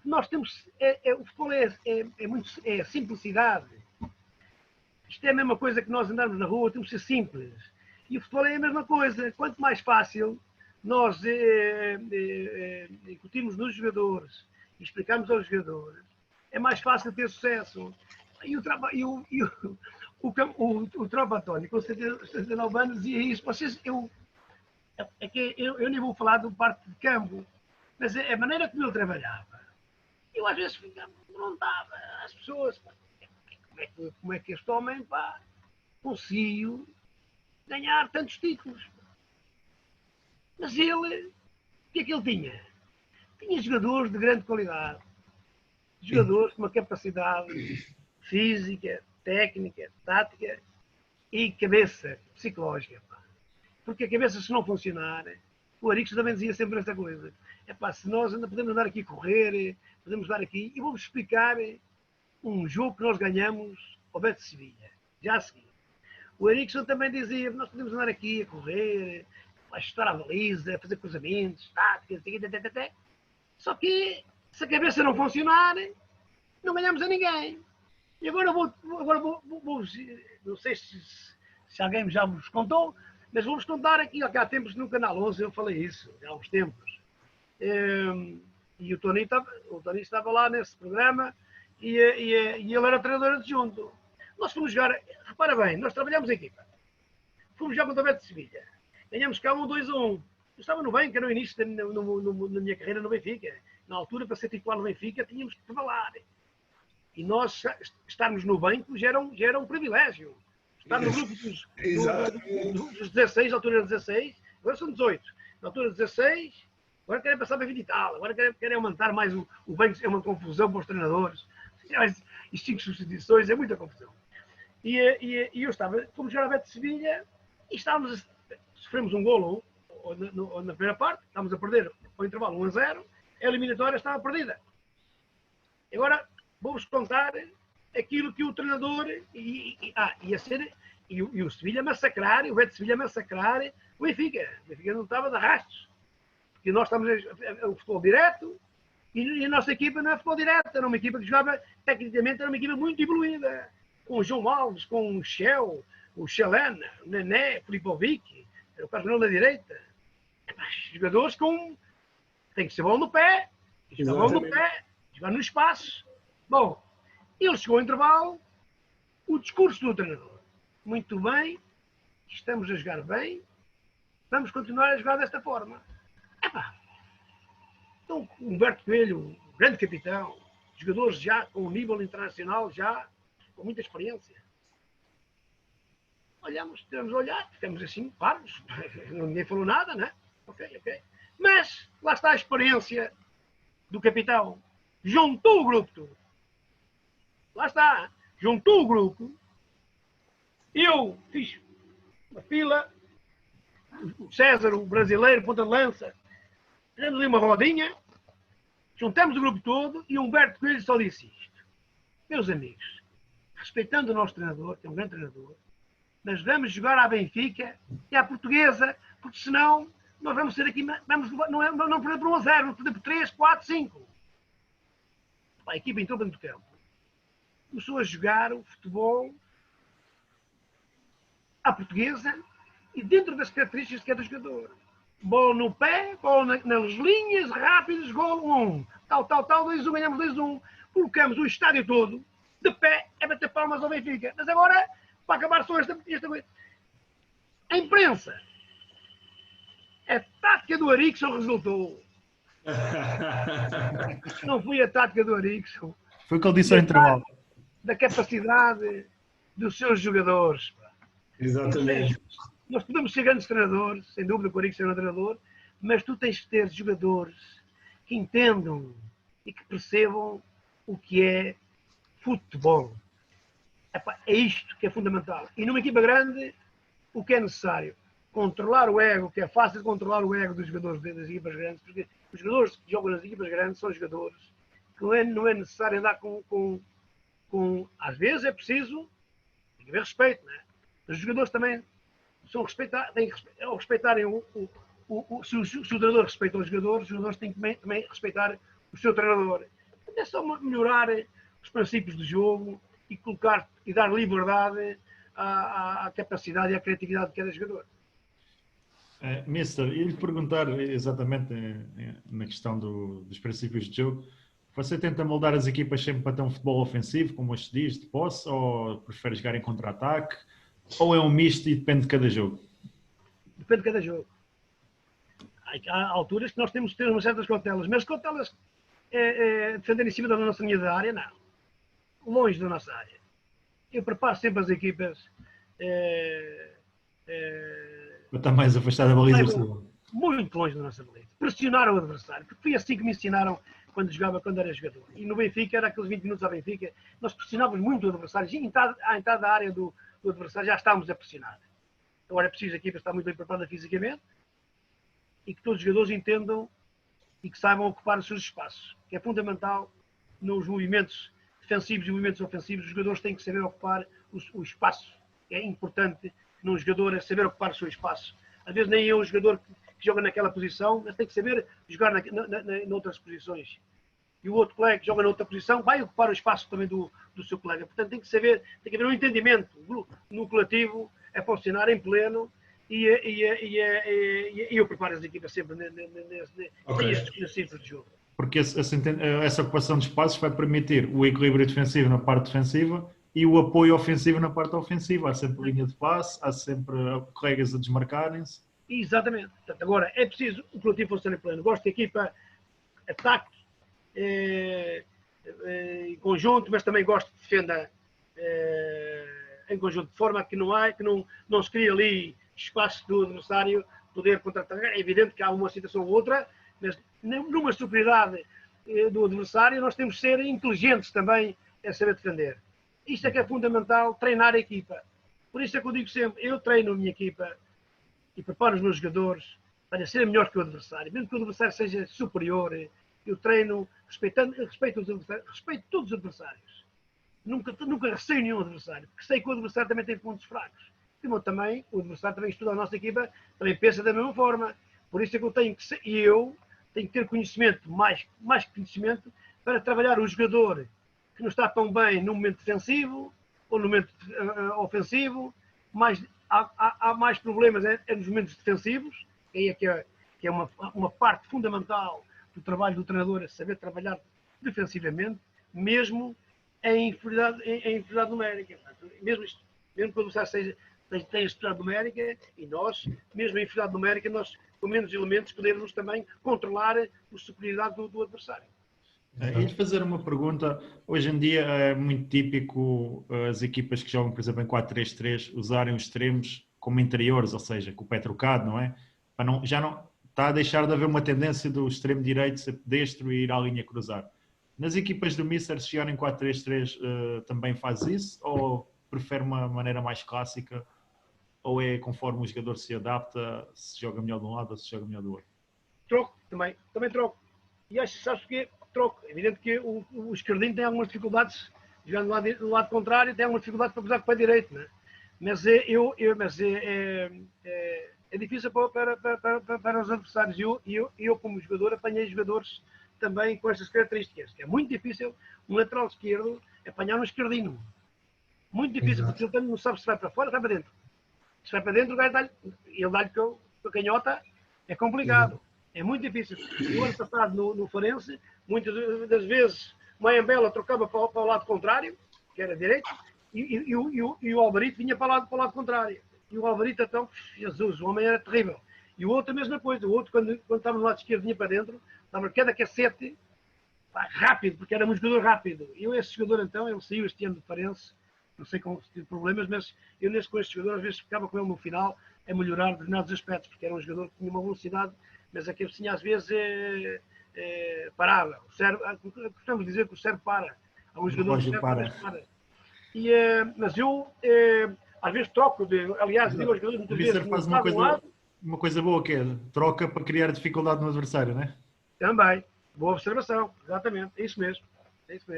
Nós temos, o futebol é simplicidade. Isto é a mesma coisa que nós andarmos na rua, temos que ser simples. E o futebol é a mesma coisa. Quanto mais fácil nós incutirmos nos jogadores e explicarmos aos jogadores, é mais fácil ter sucesso. E o Trapatónio, com 79 anos, dizia isso. Eu nem vou falar do parte de campo, mas a maneira como ele trabalhava, eu às vezes perguntava às pessoas, como é que este homem conseguiu ganhar tantos títulos? Mas ele, o que é que ele tinha? Tinha jogadores de grande qualidade, jogadores com uma capacidade física, técnica, tática e cabeça psicológica. Porque a cabeça, se não funcionar, o Eriksen também dizia sempre esta coisa. Se nós ainda podemos andar aqui a correr, podemos andar aqui, e vou-vos explicar um jogo que nós ganhamos ao Betis Sevilha, já a seguir. O Eriksen também dizia, nós podemos andar aqui a correr, a chutar a baliza, a fazer cruzamentos, táticas, só que se a cabeça não funcionar, não ganhamos a ninguém. E agora vou não sei se se alguém já vos contou, mas vou-vos contar aqui, há tempos no Canal 11 eu falei isso, há uns tempos. E o Tony estava lá nesse programa e ele era treinador adjunto. Nós fomos jogar, repara bem, nós trabalhamos em equipa. Fomos jogar contra o Beto de Sevilha. Ganhamos cá 2-1. Eu estava no Benfica, no início na minha carreira no Benfica. Na altura, para ser titular no Benfica, tínhamos que trabalhar. E nós estarmos no banco já era um privilégio. Estar no grupo dos 16, na altura era 16, agora são 18. Na altura 16, agora querem passar para 20 e tal. Agora querem aumentar mais o banco, é uma confusão para os treinadores. E 5 substituições, é muita confusão. E eu estava, fomos jogar a Beto de Sevilha e sofremos um golo na primeira parte, estávamos a perder ao intervalo 1-0, a eliminatória estava perdida. Agora, vou-vos contar aquilo que o treinador e o Sevilha massacrar, o Beto de Sevilha massacrar o Benfica. O Benfica não estava de arrastos. Porque nós estamos o futebol direto e a nossa equipa não é futebol direto, era uma equipa que jogava, tecnicamente, era uma equipa muito evoluída. Com o João Alves, com o Shell, o Chalana, o Nené, o Filipovic, o Carlos na direita. Jogadores com... Tem que ser bola no pé, jogar bola no pé, jogar no espaço. Bom, ele chegou ao intervalo, o discurso do treinador. Muito bem, estamos a jogar bem, vamos continuar a jogar desta forma. Então, Humberto Coelho, um grande capitão, jogadores já com um nível internacional, já com muita experiência. Tivemos a olhar, ficamos assim, parvos, ninguém falou nada, né? Ok. Mas lá está a experiência do capitão. Juntou o grupo todo. Lá está, juntou o grupo. Eu fiz uma fila, o César, o brasileiro, ponta de lança, fizemos ali uma rodinha, juntamos o grupo todo e o Humberto Coelho só disse isto. Meus amigos, respeitando o nosso treinador, que é um grande treinador, mas vamos jogar à Benfica e à Portuguesa, porque senão nós vamos ser aqui, não perder por 1-0, vamos perder por 3, 4, 5. A equipa entrou dentro do campo. Começou a jogar o futebol à Portuguesa e dentro das características que é do jogador. Bola no pé, bola nas linhas, rápidos, gol 1. Tal, 2-1, ganhamos 2-1. Colocamos o estádio todo de pé a bater palmas ao Benfica. Mas agora, para acabar só esta coisa. A imprensa. A tática do Erickson resultou. Não foi a tática do Erickson. Foi o que ele disse ao intervalo. Da capacidade dos seus jogadores. Exatamente. Nós podemos ser grandes treinadores, sem dúvida que o Erickson é um treinador, mas tu tens que ter jogadores que entendam e que percebam o que é futebol. É isto que é fundamental. E numa equipa grande, o que é necessário? Controlar o ego, que é fácil de controlar o ego dos jogadores das equipas grandes, porque os jogadores que jogam nas equipas grandes são jogadores que não é necessário andar com às vezes é preciso, tem que haver respeito, não é? Os jogadores também são ao respeitarem se o treinador respeita os jogadores têm que também respeitar o seu treinador. É só melhorar os princípios do jogo e colocar e dar liberdade à capacidade e à criatividade de cada jogador. Mister, ia-lhe perguntar exatamente na questão dos princípios de jogo. Você tenta moldar as equipas sempre para ter um futebol ofensivo, como hoje se diz, de posse, ou prefere jogar em contra-ataque? Ou é um misto e depende de cada jogo? Depende de cada jogo. Há alturas que nós temos de ter umas certas cautelas, mas cautelas defender em cima da nossa linha de área, não. Longe da nossa área. Eu preparo sempre as equipas Ou está mais afastado da baliza? Muito longe da nossa baliza. Pressionar o adversário, porque foi assim que me ensinaram quando era jogador. E no Benfica, era aqueles 20 minutos ao Benfica, nós pressionávamos muito o adversário. À entrada da área do adversário já estávamos a pressionar. Agora é preciso a equipa estar muito bem preparada fisicamente e que todos os jogadores entendam e que saibam ocupar os seus espaços, que é fundamental nos movimentos defensivos e movimentos ofensivos. Os jogadores têm que saber ocupar o espaço. É importante num jogador saber ocupar o seu espaço. Às vezes nem é um jogador que joga naquela posição, mas tem que saber jogar noutras posições. E o outro colega que joga noutra posição vai ocupar o espaço também do seu colega. Portanto, tem que haver um entendimento no coletivo a funcionar em pleno e eu preparo as equipas sempre nestes princípios de jogo. Porque essa ocupação de espaços vai permitir o equilíbrio defensivo na parte defensiva e o apoio ofensivo na parte ofensiva. Há sempre linha de passe, há sempre colegas a desmarcarem-se. Exatamente. Portanto, agora, é preciso o coletivo funcionar em pleno. Gosto de equipa ataque em conjunto, mas também gosto de defenda em conjunto, de forma que não se cria ali espaço do adversário poder contra-atacar. É evidente que há uma situação ou outra, mas numa superioridade do adversário nós temos de ser inteligentes também a saber defender. Isto é que é fundamental, treinar a equipa. Por isso é que eu digo sempre, eu treino a minha equipa e preparo os meus jogadores para serem melhores que o adversário. Mesmo que o adversário seja superior, eu treino respeito todos os adversários. Nunca receio nenhum adversário, porque sei que o adversário também tem pontos fracos. Como também, o adversário também estuda a nossa equipa, também pensa da mesma forma. Por isso é que eu tenho que ter conhecimento, mais conhecimento, para trabalhar o jogador que não está tão bem no momento defensivo ou no momento ofensivo. Há mais problemas nos momentos defensivos, que é uma parte fundamental do trabalho do treinador, é saber trabalhar defensivamente, mesmo em inferioridade numérica. Mesmo que o adversário tenha inferioridade numérica, e nós, mesmo em inferioridade numérica, nós, com menos elementos, podemos também controlar a superioridade do adversário. E de fazer uma pergunta, hoje em dia é muito típico as equipas que jogam, por exemplo, em 4-3-3 usarem os extremos como interiores, ou seja, com o pé trocado, não é? Já não está a deixar de haver uma tendência do extremo direito ser destro e ir à linha cruzar. Nas equipas do Mister, se jogarem 4-3-3 também faz isso? Ou prefere uma maneira mais clássica? Ou é conforme o jogador se adapta, se joga melhor de um lado ou se joga melhor do outro? Troco também troco. E acho que sabes que troco. É evidente que o esquerdinho tem algumas dificuldades, jogando do lado contrário, tem algumas dificuldades para cruzar com o pé direito, né? Mas é difícil para os adversários. Eu, como jogador, apanhei jogadores também com estas características. É muito difícil um lateral esquerdo apanhar um esquerdinho. Muito difícil, porque ele não sabe se vai para fora ou se vai para dentro. Se vai para dentro, ele dá-lhe com a canhota, é complicado. É muito difícil. O ano passado no Farense, muitas das vezes, o Mayambela trocava para o lado contrário, que era direito, e o Alvarito vinha para o lado contrário. E o Alvarito, então, Jesus, o homem era terrível. E o outro a mesma coisa. O outro, quando estava no lado esquerdo, vinha para dentro, dava cada cacete, rápido, porque era um jogador rápido. Esse jogador, então, ele saiu este ano do Farense, não sei com que problemas, mas eu com este jogador, às vezes ficava com ele no final, a melhorar determinados aspectos, porque era um jogador que tinha uma velocidade, mas a cabecinha às vezes parava. Gostamos de dizer que o cérebro para. Há um jogador que para. Mas eu, às vezes, troco. Aliás, digo aos jogadores muitas vezes... faz uma coisa boa, que é troca para criar dificuldade no adversário, não é? Também. Boa observação. Exatamente. É isso mesmo.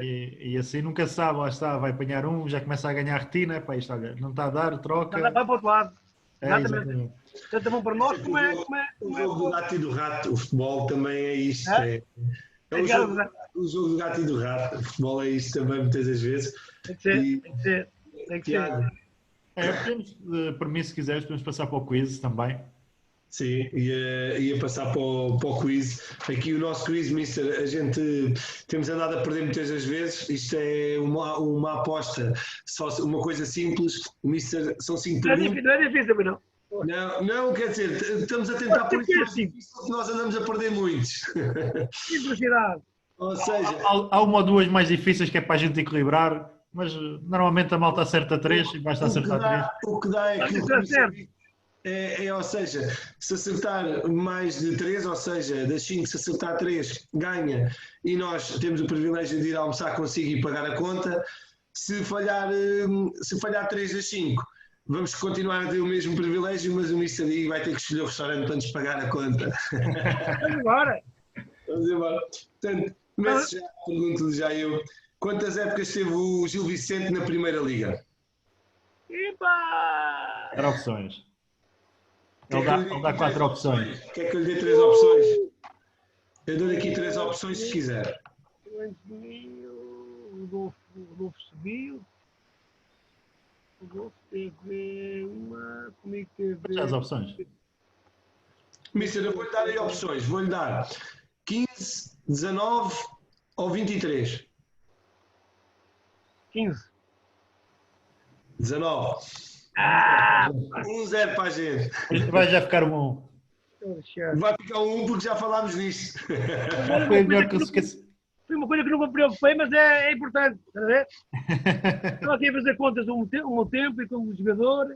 E assim nunca se sabe, lá está, vai apanhar já começa a ganhar retina, pá, isto, olha, não está a dar, troca. Vai para o outro lado. Exatamente. Tanto bom para nós como é. O jogo do gato e do rato, o futebol também é isto. É o jogo do gato e do rato. O futebol é isto também, muitas das vezes. Tem que ser. Podemos, por mim, se quiseres, podemos passar para o quiz também. Sim, ia passar para o quiz. Aqui o nosso quiz, Mister, a gente temos andado a perder muitas das vezes. Isto é uma aposta, só uma coisa simples. Mister, são 5 perguntas. Não é difícil, mas não. Não, quer dizer, estamos a tentar por isso mais difícil, que nós andamos a perder muitos. Simplicidade. Ou seja... Há uma ou duas mais difíceis que é para a gente equilibrar, mas normalmente a malta acerta 3 e basta acertar 3. O que dá é que ou seja, se acertar mais de 3, ou seja, das 5, se acertar 3, ganha, e nós temos o privilégio de ir almoçar consigo e pagar a conta. Se falhar 3 das 5, vamos continuar a ter o mesmo privilégio, mas o Mister aí vai ter que escolher o restaurante para nos pagar a conta. Vamos embora. Vamos embora. Portanto, começo já, pergunto-lhe já eu, quantas épocas teve o Gil Vicente na Primeira Liga? Epa! Era opções. Ele dá 4 opções. Quer que eu lhe dê 3 opções? Eu dou-lhe aqui 3 opções se quiser. O Rodolfo subiu. O Golfo teve uma. Comigo teve. Já as opções. Mister, eu vou-lhe dar aí opções. Vou-lhe dar 15, 19 ou 23. 15. 19. 1-0 para a gente. Vai já ficar um. Vai ficar 1 porque já falámos nisto. Foi a melhor classificação. Foi uma coisa que não me preocupei, mas é importante. Está a ver? Estou aqui a fazer contas do meu tempo e como jogador.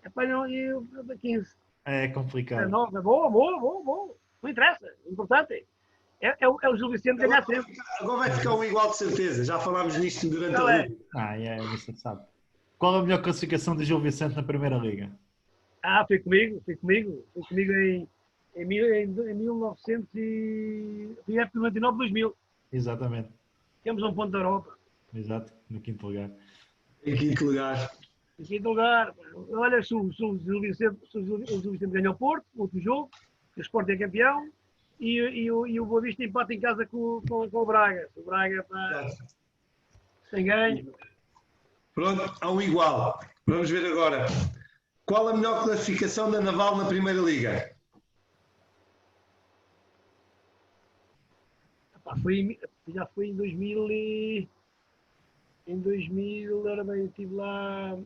Epá, não, eu 15. É complicado. 19. É bom. Não interessa. O importante é o Gil Vicente ganhar sempre. Agora vai ficar 1 igual de certeza. Já falámos nisto durante a luta. Você sabe. Qual a melhor classificação de Gil Vicente na Primeira Liga? Foi comigo em 1900 e... Foi época 99, 2000. Exatamente. Temos um ponto da Europa. Exato, no quinto lugar. Em quinto lugar. Em quinto lugar. Olha, se o Gil Vicente ganhou o Porto, o último jogo, o Sport é campeão e o Boa Vista empata em casa com o Braga. O Braga sem ganho. Pronto, há um igual. Vamos ver agora. Qual a melhor classificação da Naval na Primeira Liga? Já foi em 2000 em 2000, era bem, eu estive lá,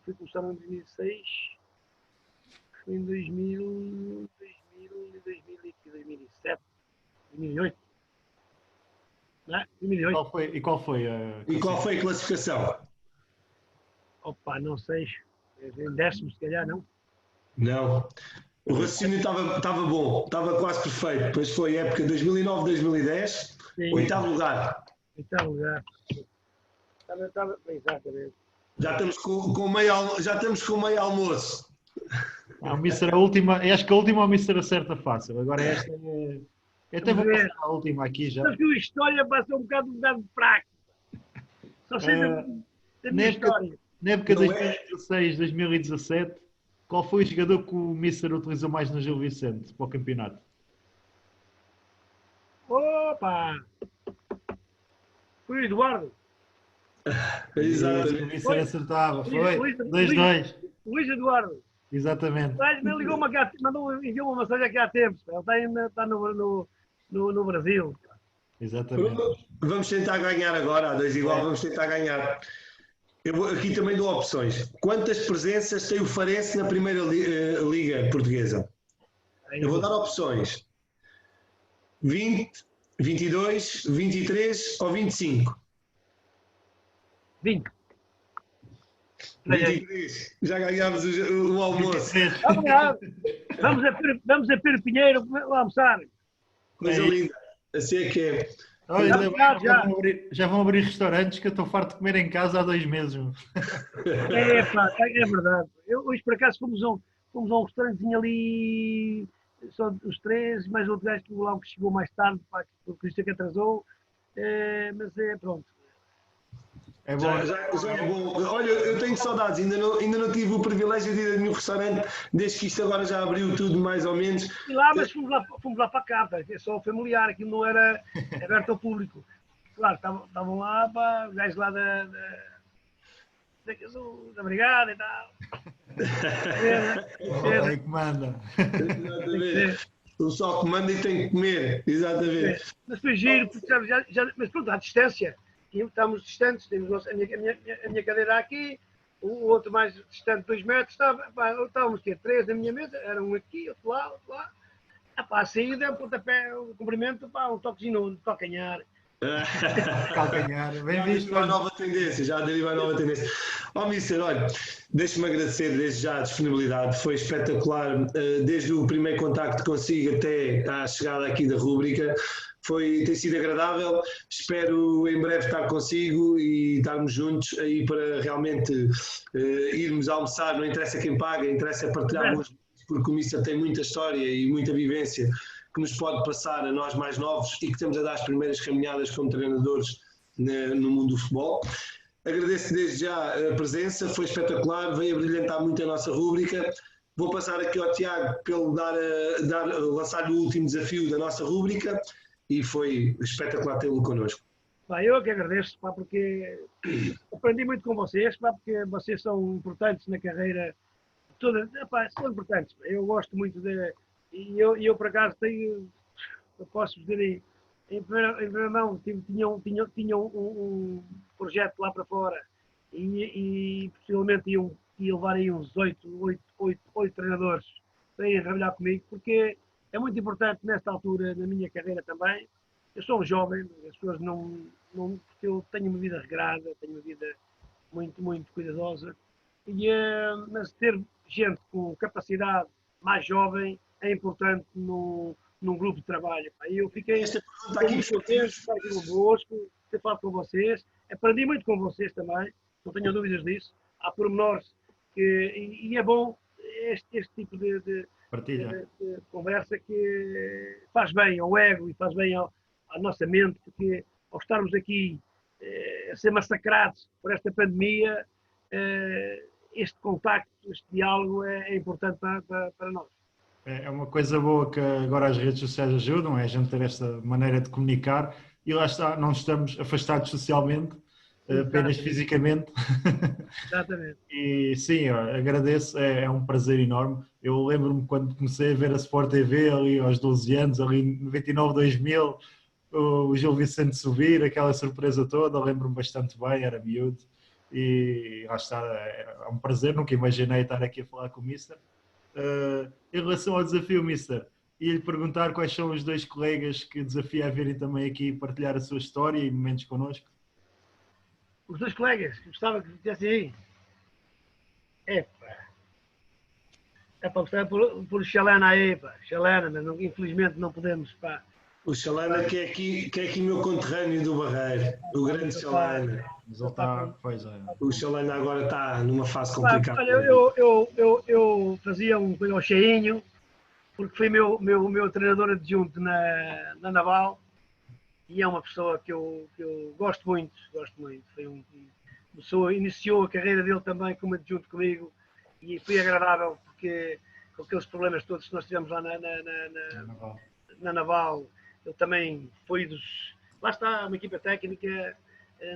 fui começar em 2006, foi em 2000, 2007, 2008, não, 2008. Qual foi a classificação? Opa, não sei, em décimo se calhar, não? Não. O raciocínio estava bom, estava quase perfeito. Depois foi a época 2009-2010, oitavo lugar. Oitavo lugar. Estava exatamente. Já estamos com meio almoço. O Mister a última, acho que a última o Mister acerta fácil. Agora esta é. Eu até vou passar a última aqui já. Só que a história passou um bocado fraco. Só sei da minha história. Na época de 2016, 2017, qual foi o jogador que o Mister utilizou mais no Gil Vicente para o campeonato? Opa! Foi o Eduardo. Exatamente. O Mister acertava. Foi 2-2. Luís Eduardo. Exatamente. Ele enviou uma mensagem aqui há tempos. Ele está no Brasil. Exatamente. Vamos tentar ganhar agora, a 2 igual, vamos tentar ganhar. Aqui também dou opções. Quantas presenças tem o Farense na Primeira Liga Portuguesa? Eu vou dar opções. 20, 22, 23 ou 25? 20. 23. Já ganhámos o almoço. Vamos a Pedro Pinheiro almoçar. Coisa linda. Assim é que é. Olha, já vão abrir restaurantes que eu estou farto de comer em casa há 2 meses. É verdade. Hoje, por acaso, fomos a um restaurantezinho ali, só os 3, mais outro gajo que lá que chegou mais tarde, porque isto é que atrasou. Mas pronto. É bom. Já é bom. Olha, eu tenho saudades, ainda não tive o privilégio de ir a nenhum restaurante, desde que isto agora já abriu tudo mais ou menos. E lá, mas fomos lá para cá, é só familiar, aquilo não era aberto ao público. Claro, estavam lá, os gajos lá da Brigada e tal. É que manda. Exatamente. O só comanda e tem que comer, exatamente. Mas foi giro, porque mas pronto, à distância. Estamos distantes, temos a minha cadeira aqui, o outro mais distante 2 metros, estávamos aqui 3 na minha mesa, era um aqui, outro lá. A saída, um pontapé, um cumprimento, um toquezinho no calcanhar. Calcanhar, bem visto. Já deriva a nova tendência. Mister, olha, deixe-me agradecer desde já a disponibilidade, foi espetacular, desde o primeiro contacto consigo até à chegada aqui da rúbrica. Tem sido agradável, espero em breve estar consigo e estarmos juntos aí para realmente irmos almoçar, não interessa quem paga, interessa partilhar alguns, porque o Mister tem muita história e muita vivência que nos pode passar a nós mais novos e que estamos a dar as primeiras caminhadas como treinadores no mundo do futebol. Agradeço desde já a presença, foi espetacular, veio a brilhantar muito a nossa rúbrica. Vou passar aqui ao Tiago para ele lançar o último desafio da nossa rúbrica. E foi espetacular tê-lo connosco. Pá, eu que agradeço, pá, porque aprendi muito com vocês, pá, porque vocês são importantes na carreira toda, pá, são importantes. Eu gosto muito de. E eu por acaso tenho, eu posso dizer em primeira mão, tinha um projeto lá para fora e possivelmente ia levar aí uns 8 treinadores para ir trabalhar comigo, porque é muito importante nesta altura, na minha carreira também. Eu sou um jovem, as pessoas porque eu tenho uma vida regrada, tenho uma vida muito, muito cuidadosa, mas ter gente com capacidade mais jovem é importante num grupo de trabalho. E eu fiquei muito contente de estar aqui convosco, ter falado com vocês, aprendi muito com vocês também, não tenho dúvidas disso. Há pormenores e é bom este tipo de conversa que faz bem ao ego e faz bem à nossa mente, porque ao estarmos aqui a ser massacrados por esta pandemia, este contacto, este diálogo é importante para nós. É uma coisa boa que agora as redes sociais ajudam, é a gente ter esta maneira de comunicar e lá está, não estamos afastados socialmente, apenas fisicamente. Exatamente. E sim, agradeço, é um prazer enorme. Eu lembro-me quando comecei a ver a Sport TV ali aos 12 anos, ali em 99, 2000, o Gil Vicente subir, aquela surpresa toda, lembro-me bastante bem, era miúdo. E lá está, é um prazer, nunca imaginei estar aqui a falar com o Mister. Em relação ao desafio, Mister, ia-lhe perguntar quais são os 2 colegas que desafia a virem também aqui partilhar a sua história e momentos connosco. Os 2 colegas que gostava que viessem aí. Gostava por Xalana aí, pá. Xalana, mas infelizmente não podemos, pá. O Xalana que é aqui meu conterrâneo do Barreiro, o grande Xalana. O Xalana agora está numa fase complicada. Olha, eu fazia um coisa ao Cheinho, porque foi meu treinador adjunto na Naval, e é uma pessoa que eu gosto muito. Foi pessoa, iniciou a carreira dele também como adjunto comigo, e foi agradável, porque com aqueles problemas todos que nós tivemos lá na Naval, ele também foi dos... Lá está, uma equipa técnica,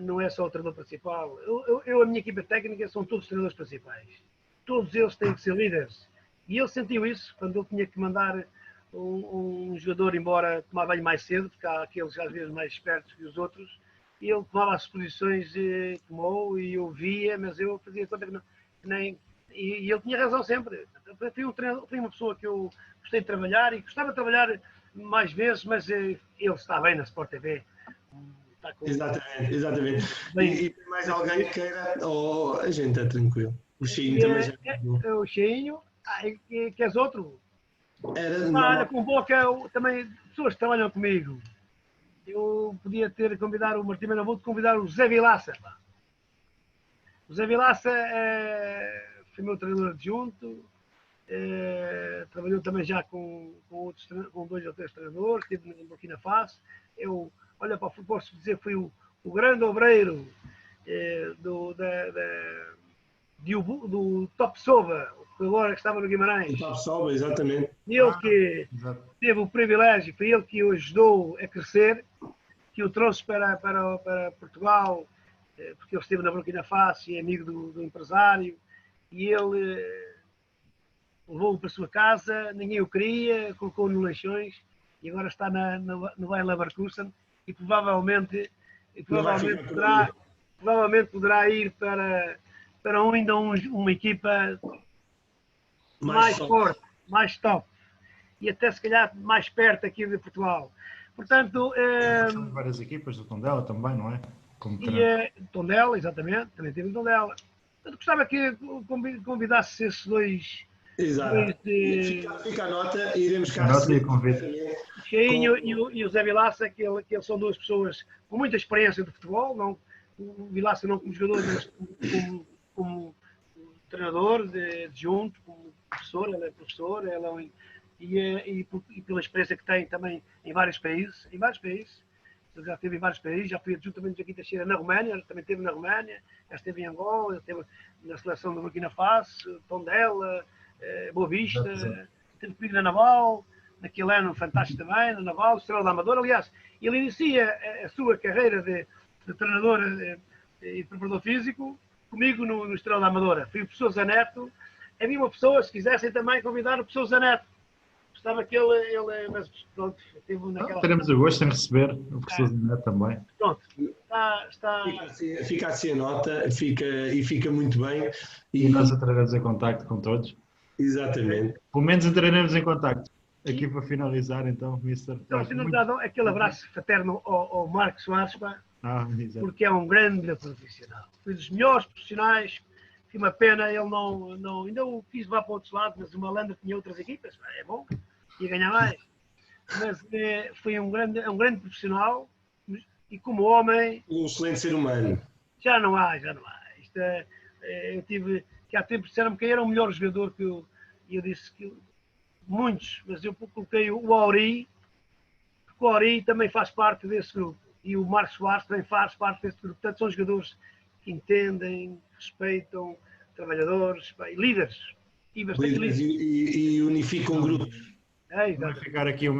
não é só o treinador principal. A minha equipa técnica são todos os treinadores principais. Todos eles têm que ser líderes. E ele sentiu isso quando ele tinha que mandar um jogador embora tomar banho mais cedo, porque há aqueles às vezes mais espertos que os outros, e ele tomava as posições que tomou e eu via, mas eu fazia conta que nem... E ele tinha razão sempre. Foi uma pessoa que eu gostei de trabalhar e gostava de trabalhar mais vezes, mas ele está bem na Sport TV. Exatamente. E tem mais alguém que queira, ou a gente é tranquilo. O Cheinho também já é o Cheinho, queres outro? Olha, convoca também pessoas que trabalham comigo. Eu podia ter convidado o Martim Manabuto, convidar o Zé Vilaça. Pá. O Zé Vilaça foi meu treinador adjunto, trabalhou também já com 2 ou 3 treinadores, esteve em Burkina Faso. Posso dizer, foi o grande obreiro do Top Sova, que agora estava no Guimarães. Top Sova, exatamente. Ele que teve o privilégio, foi ele que o ajudou a crescer, que o trouxe para Portugal, porque ele esteve na Burkina Faso e é amigo do empresário, e ele levou-o para a sua casa, ninguém o queria, colocou-o no Leixões e agora está no Bayer Leverkusen e provavelmente poderá ir para ainda uma equipa mais forte, mais top e até se calhar mais perto aqui de Portugal. Portanto, várias equipas do Tondela também, não é? Tondela, exatamente, também teve o Tondela. Eu gostava que convidasse esses 2. Exato. Fica a nota, iremos cá. O Cheinho e o Zé Vilaça, que eles são 2 pessoas com muita experiência de futebol, não, o Vilaça não como jogador, mas como treinador, adjunto, como professor, ele é professor, e pela experiência que tem também em vários países. Ele já esteve em vários países, já foi adjunto também da Quinta Cheira na Roménia, também esteve na Roménia, já esteve em Angola, esteve na seleção da Burkina Faso, Tondela, Boa Vista, teve comigo na Naval, naquele ano fantástico também, na Naval, Estrela da Amadora. Aliás, ele inicia a sua carreira de treinador e preparador físico, comigo no Estrela da Amadora. Fui o professor Zaneto. Havia uma pessoa, se quisessem também convidar o professor Zaneto. Gostava que ele mas pronto, teve naquela... Teremos o gosto em receber o professor Zaneto também. Pronto, está... Fica assim a nota, fica muito bem. E nós entraremos em contacto com todos. Exatamente. Pelo menos entraremos em contacto. Aqui para finalizar, então, Mister. Então, finalizado, aquele abraço fraterno ao Marco Soares, pá, porque é um grande profissional. Foi dos melhores profissionais. Que uma pena, ele não ainda o quis levar para outros lados, mas o Malandro tinha outras equipas, é bom, ia ganhar mais. Mas foi um grande profissional e como homem... Um excelente ser humano. Já não há. Isto eu tive, que há tempo disseram-me que era o melhor jogador que eu disse que muitos, mas eu coloquei o Auri, porque o Auri também faz parte desse grupo e o Marcos Soares também faz parte desse grupo. Portanto, são jogadores que entendem, respeitam trabalhadores, líderes. E unificam grupos. Vai ficar aqui o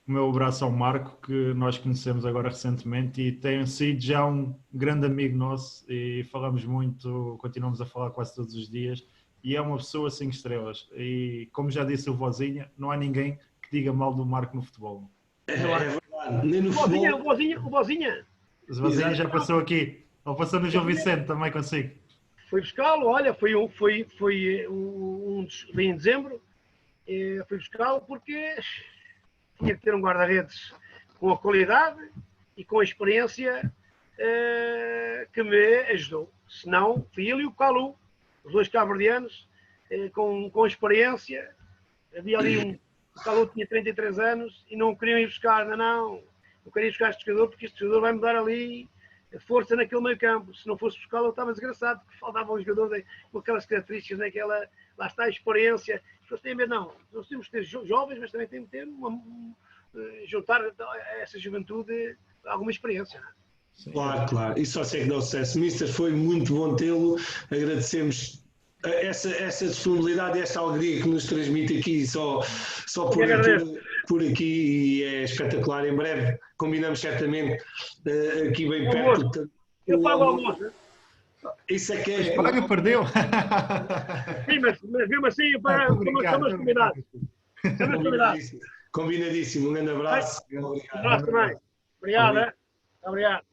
meu abraço ao Marco, que nós conhecemos agora recentemente e tem sido já um grande amigo nosso e falamos muito, continuamos a falar quase todos os dias e é uma pessoa 5 estrelas. E como já disse o Vozinha, não há ninguém que diga mal do Marco no futebol. É verdade. Nem no futebol. O Vozinha já passou aqui. Ele passou no João Vicente também consigo. Fui buscá-lo, olha, foi em dezembro, fui buscá-lo porque tinha que ter um guarda-redes com a qualidade e com a experiência que me ajudou. Senão, fui ele e o Calu, os dois cabo-verdianos, com experiência. Havia ali o Calu tinha 33 anos e não queriam ir buscar, não queria ir buscar este jogador porque este jogador vai me dar ali força naquele meio campo. Se não fosse buscá-lo, eu estava desgraçado, porque faltava um jogador com aquelas características, naquela, lá está a experiência. As pessoas têm medo, não. Nós temos que ter jovens, mas também temos que ter juntar a essa juventude alguma experiência. Sim. Claro. Isso só sei que dá sucesso. Mister, foi muito bom tê-lo. Agradecemos essa disponibilidade e essa alegria que nos transmite aqui só por aqui e é espetacular. Em breve combinamos certamente aqui bem perto. Eu pago o almoço. Isso é que é. Paga, perdeu. Sim, mas mesmo assim, estamos combinados. Combinadíssimo. Um grande abraço. Um abraço também. Obrigado. Obrigado.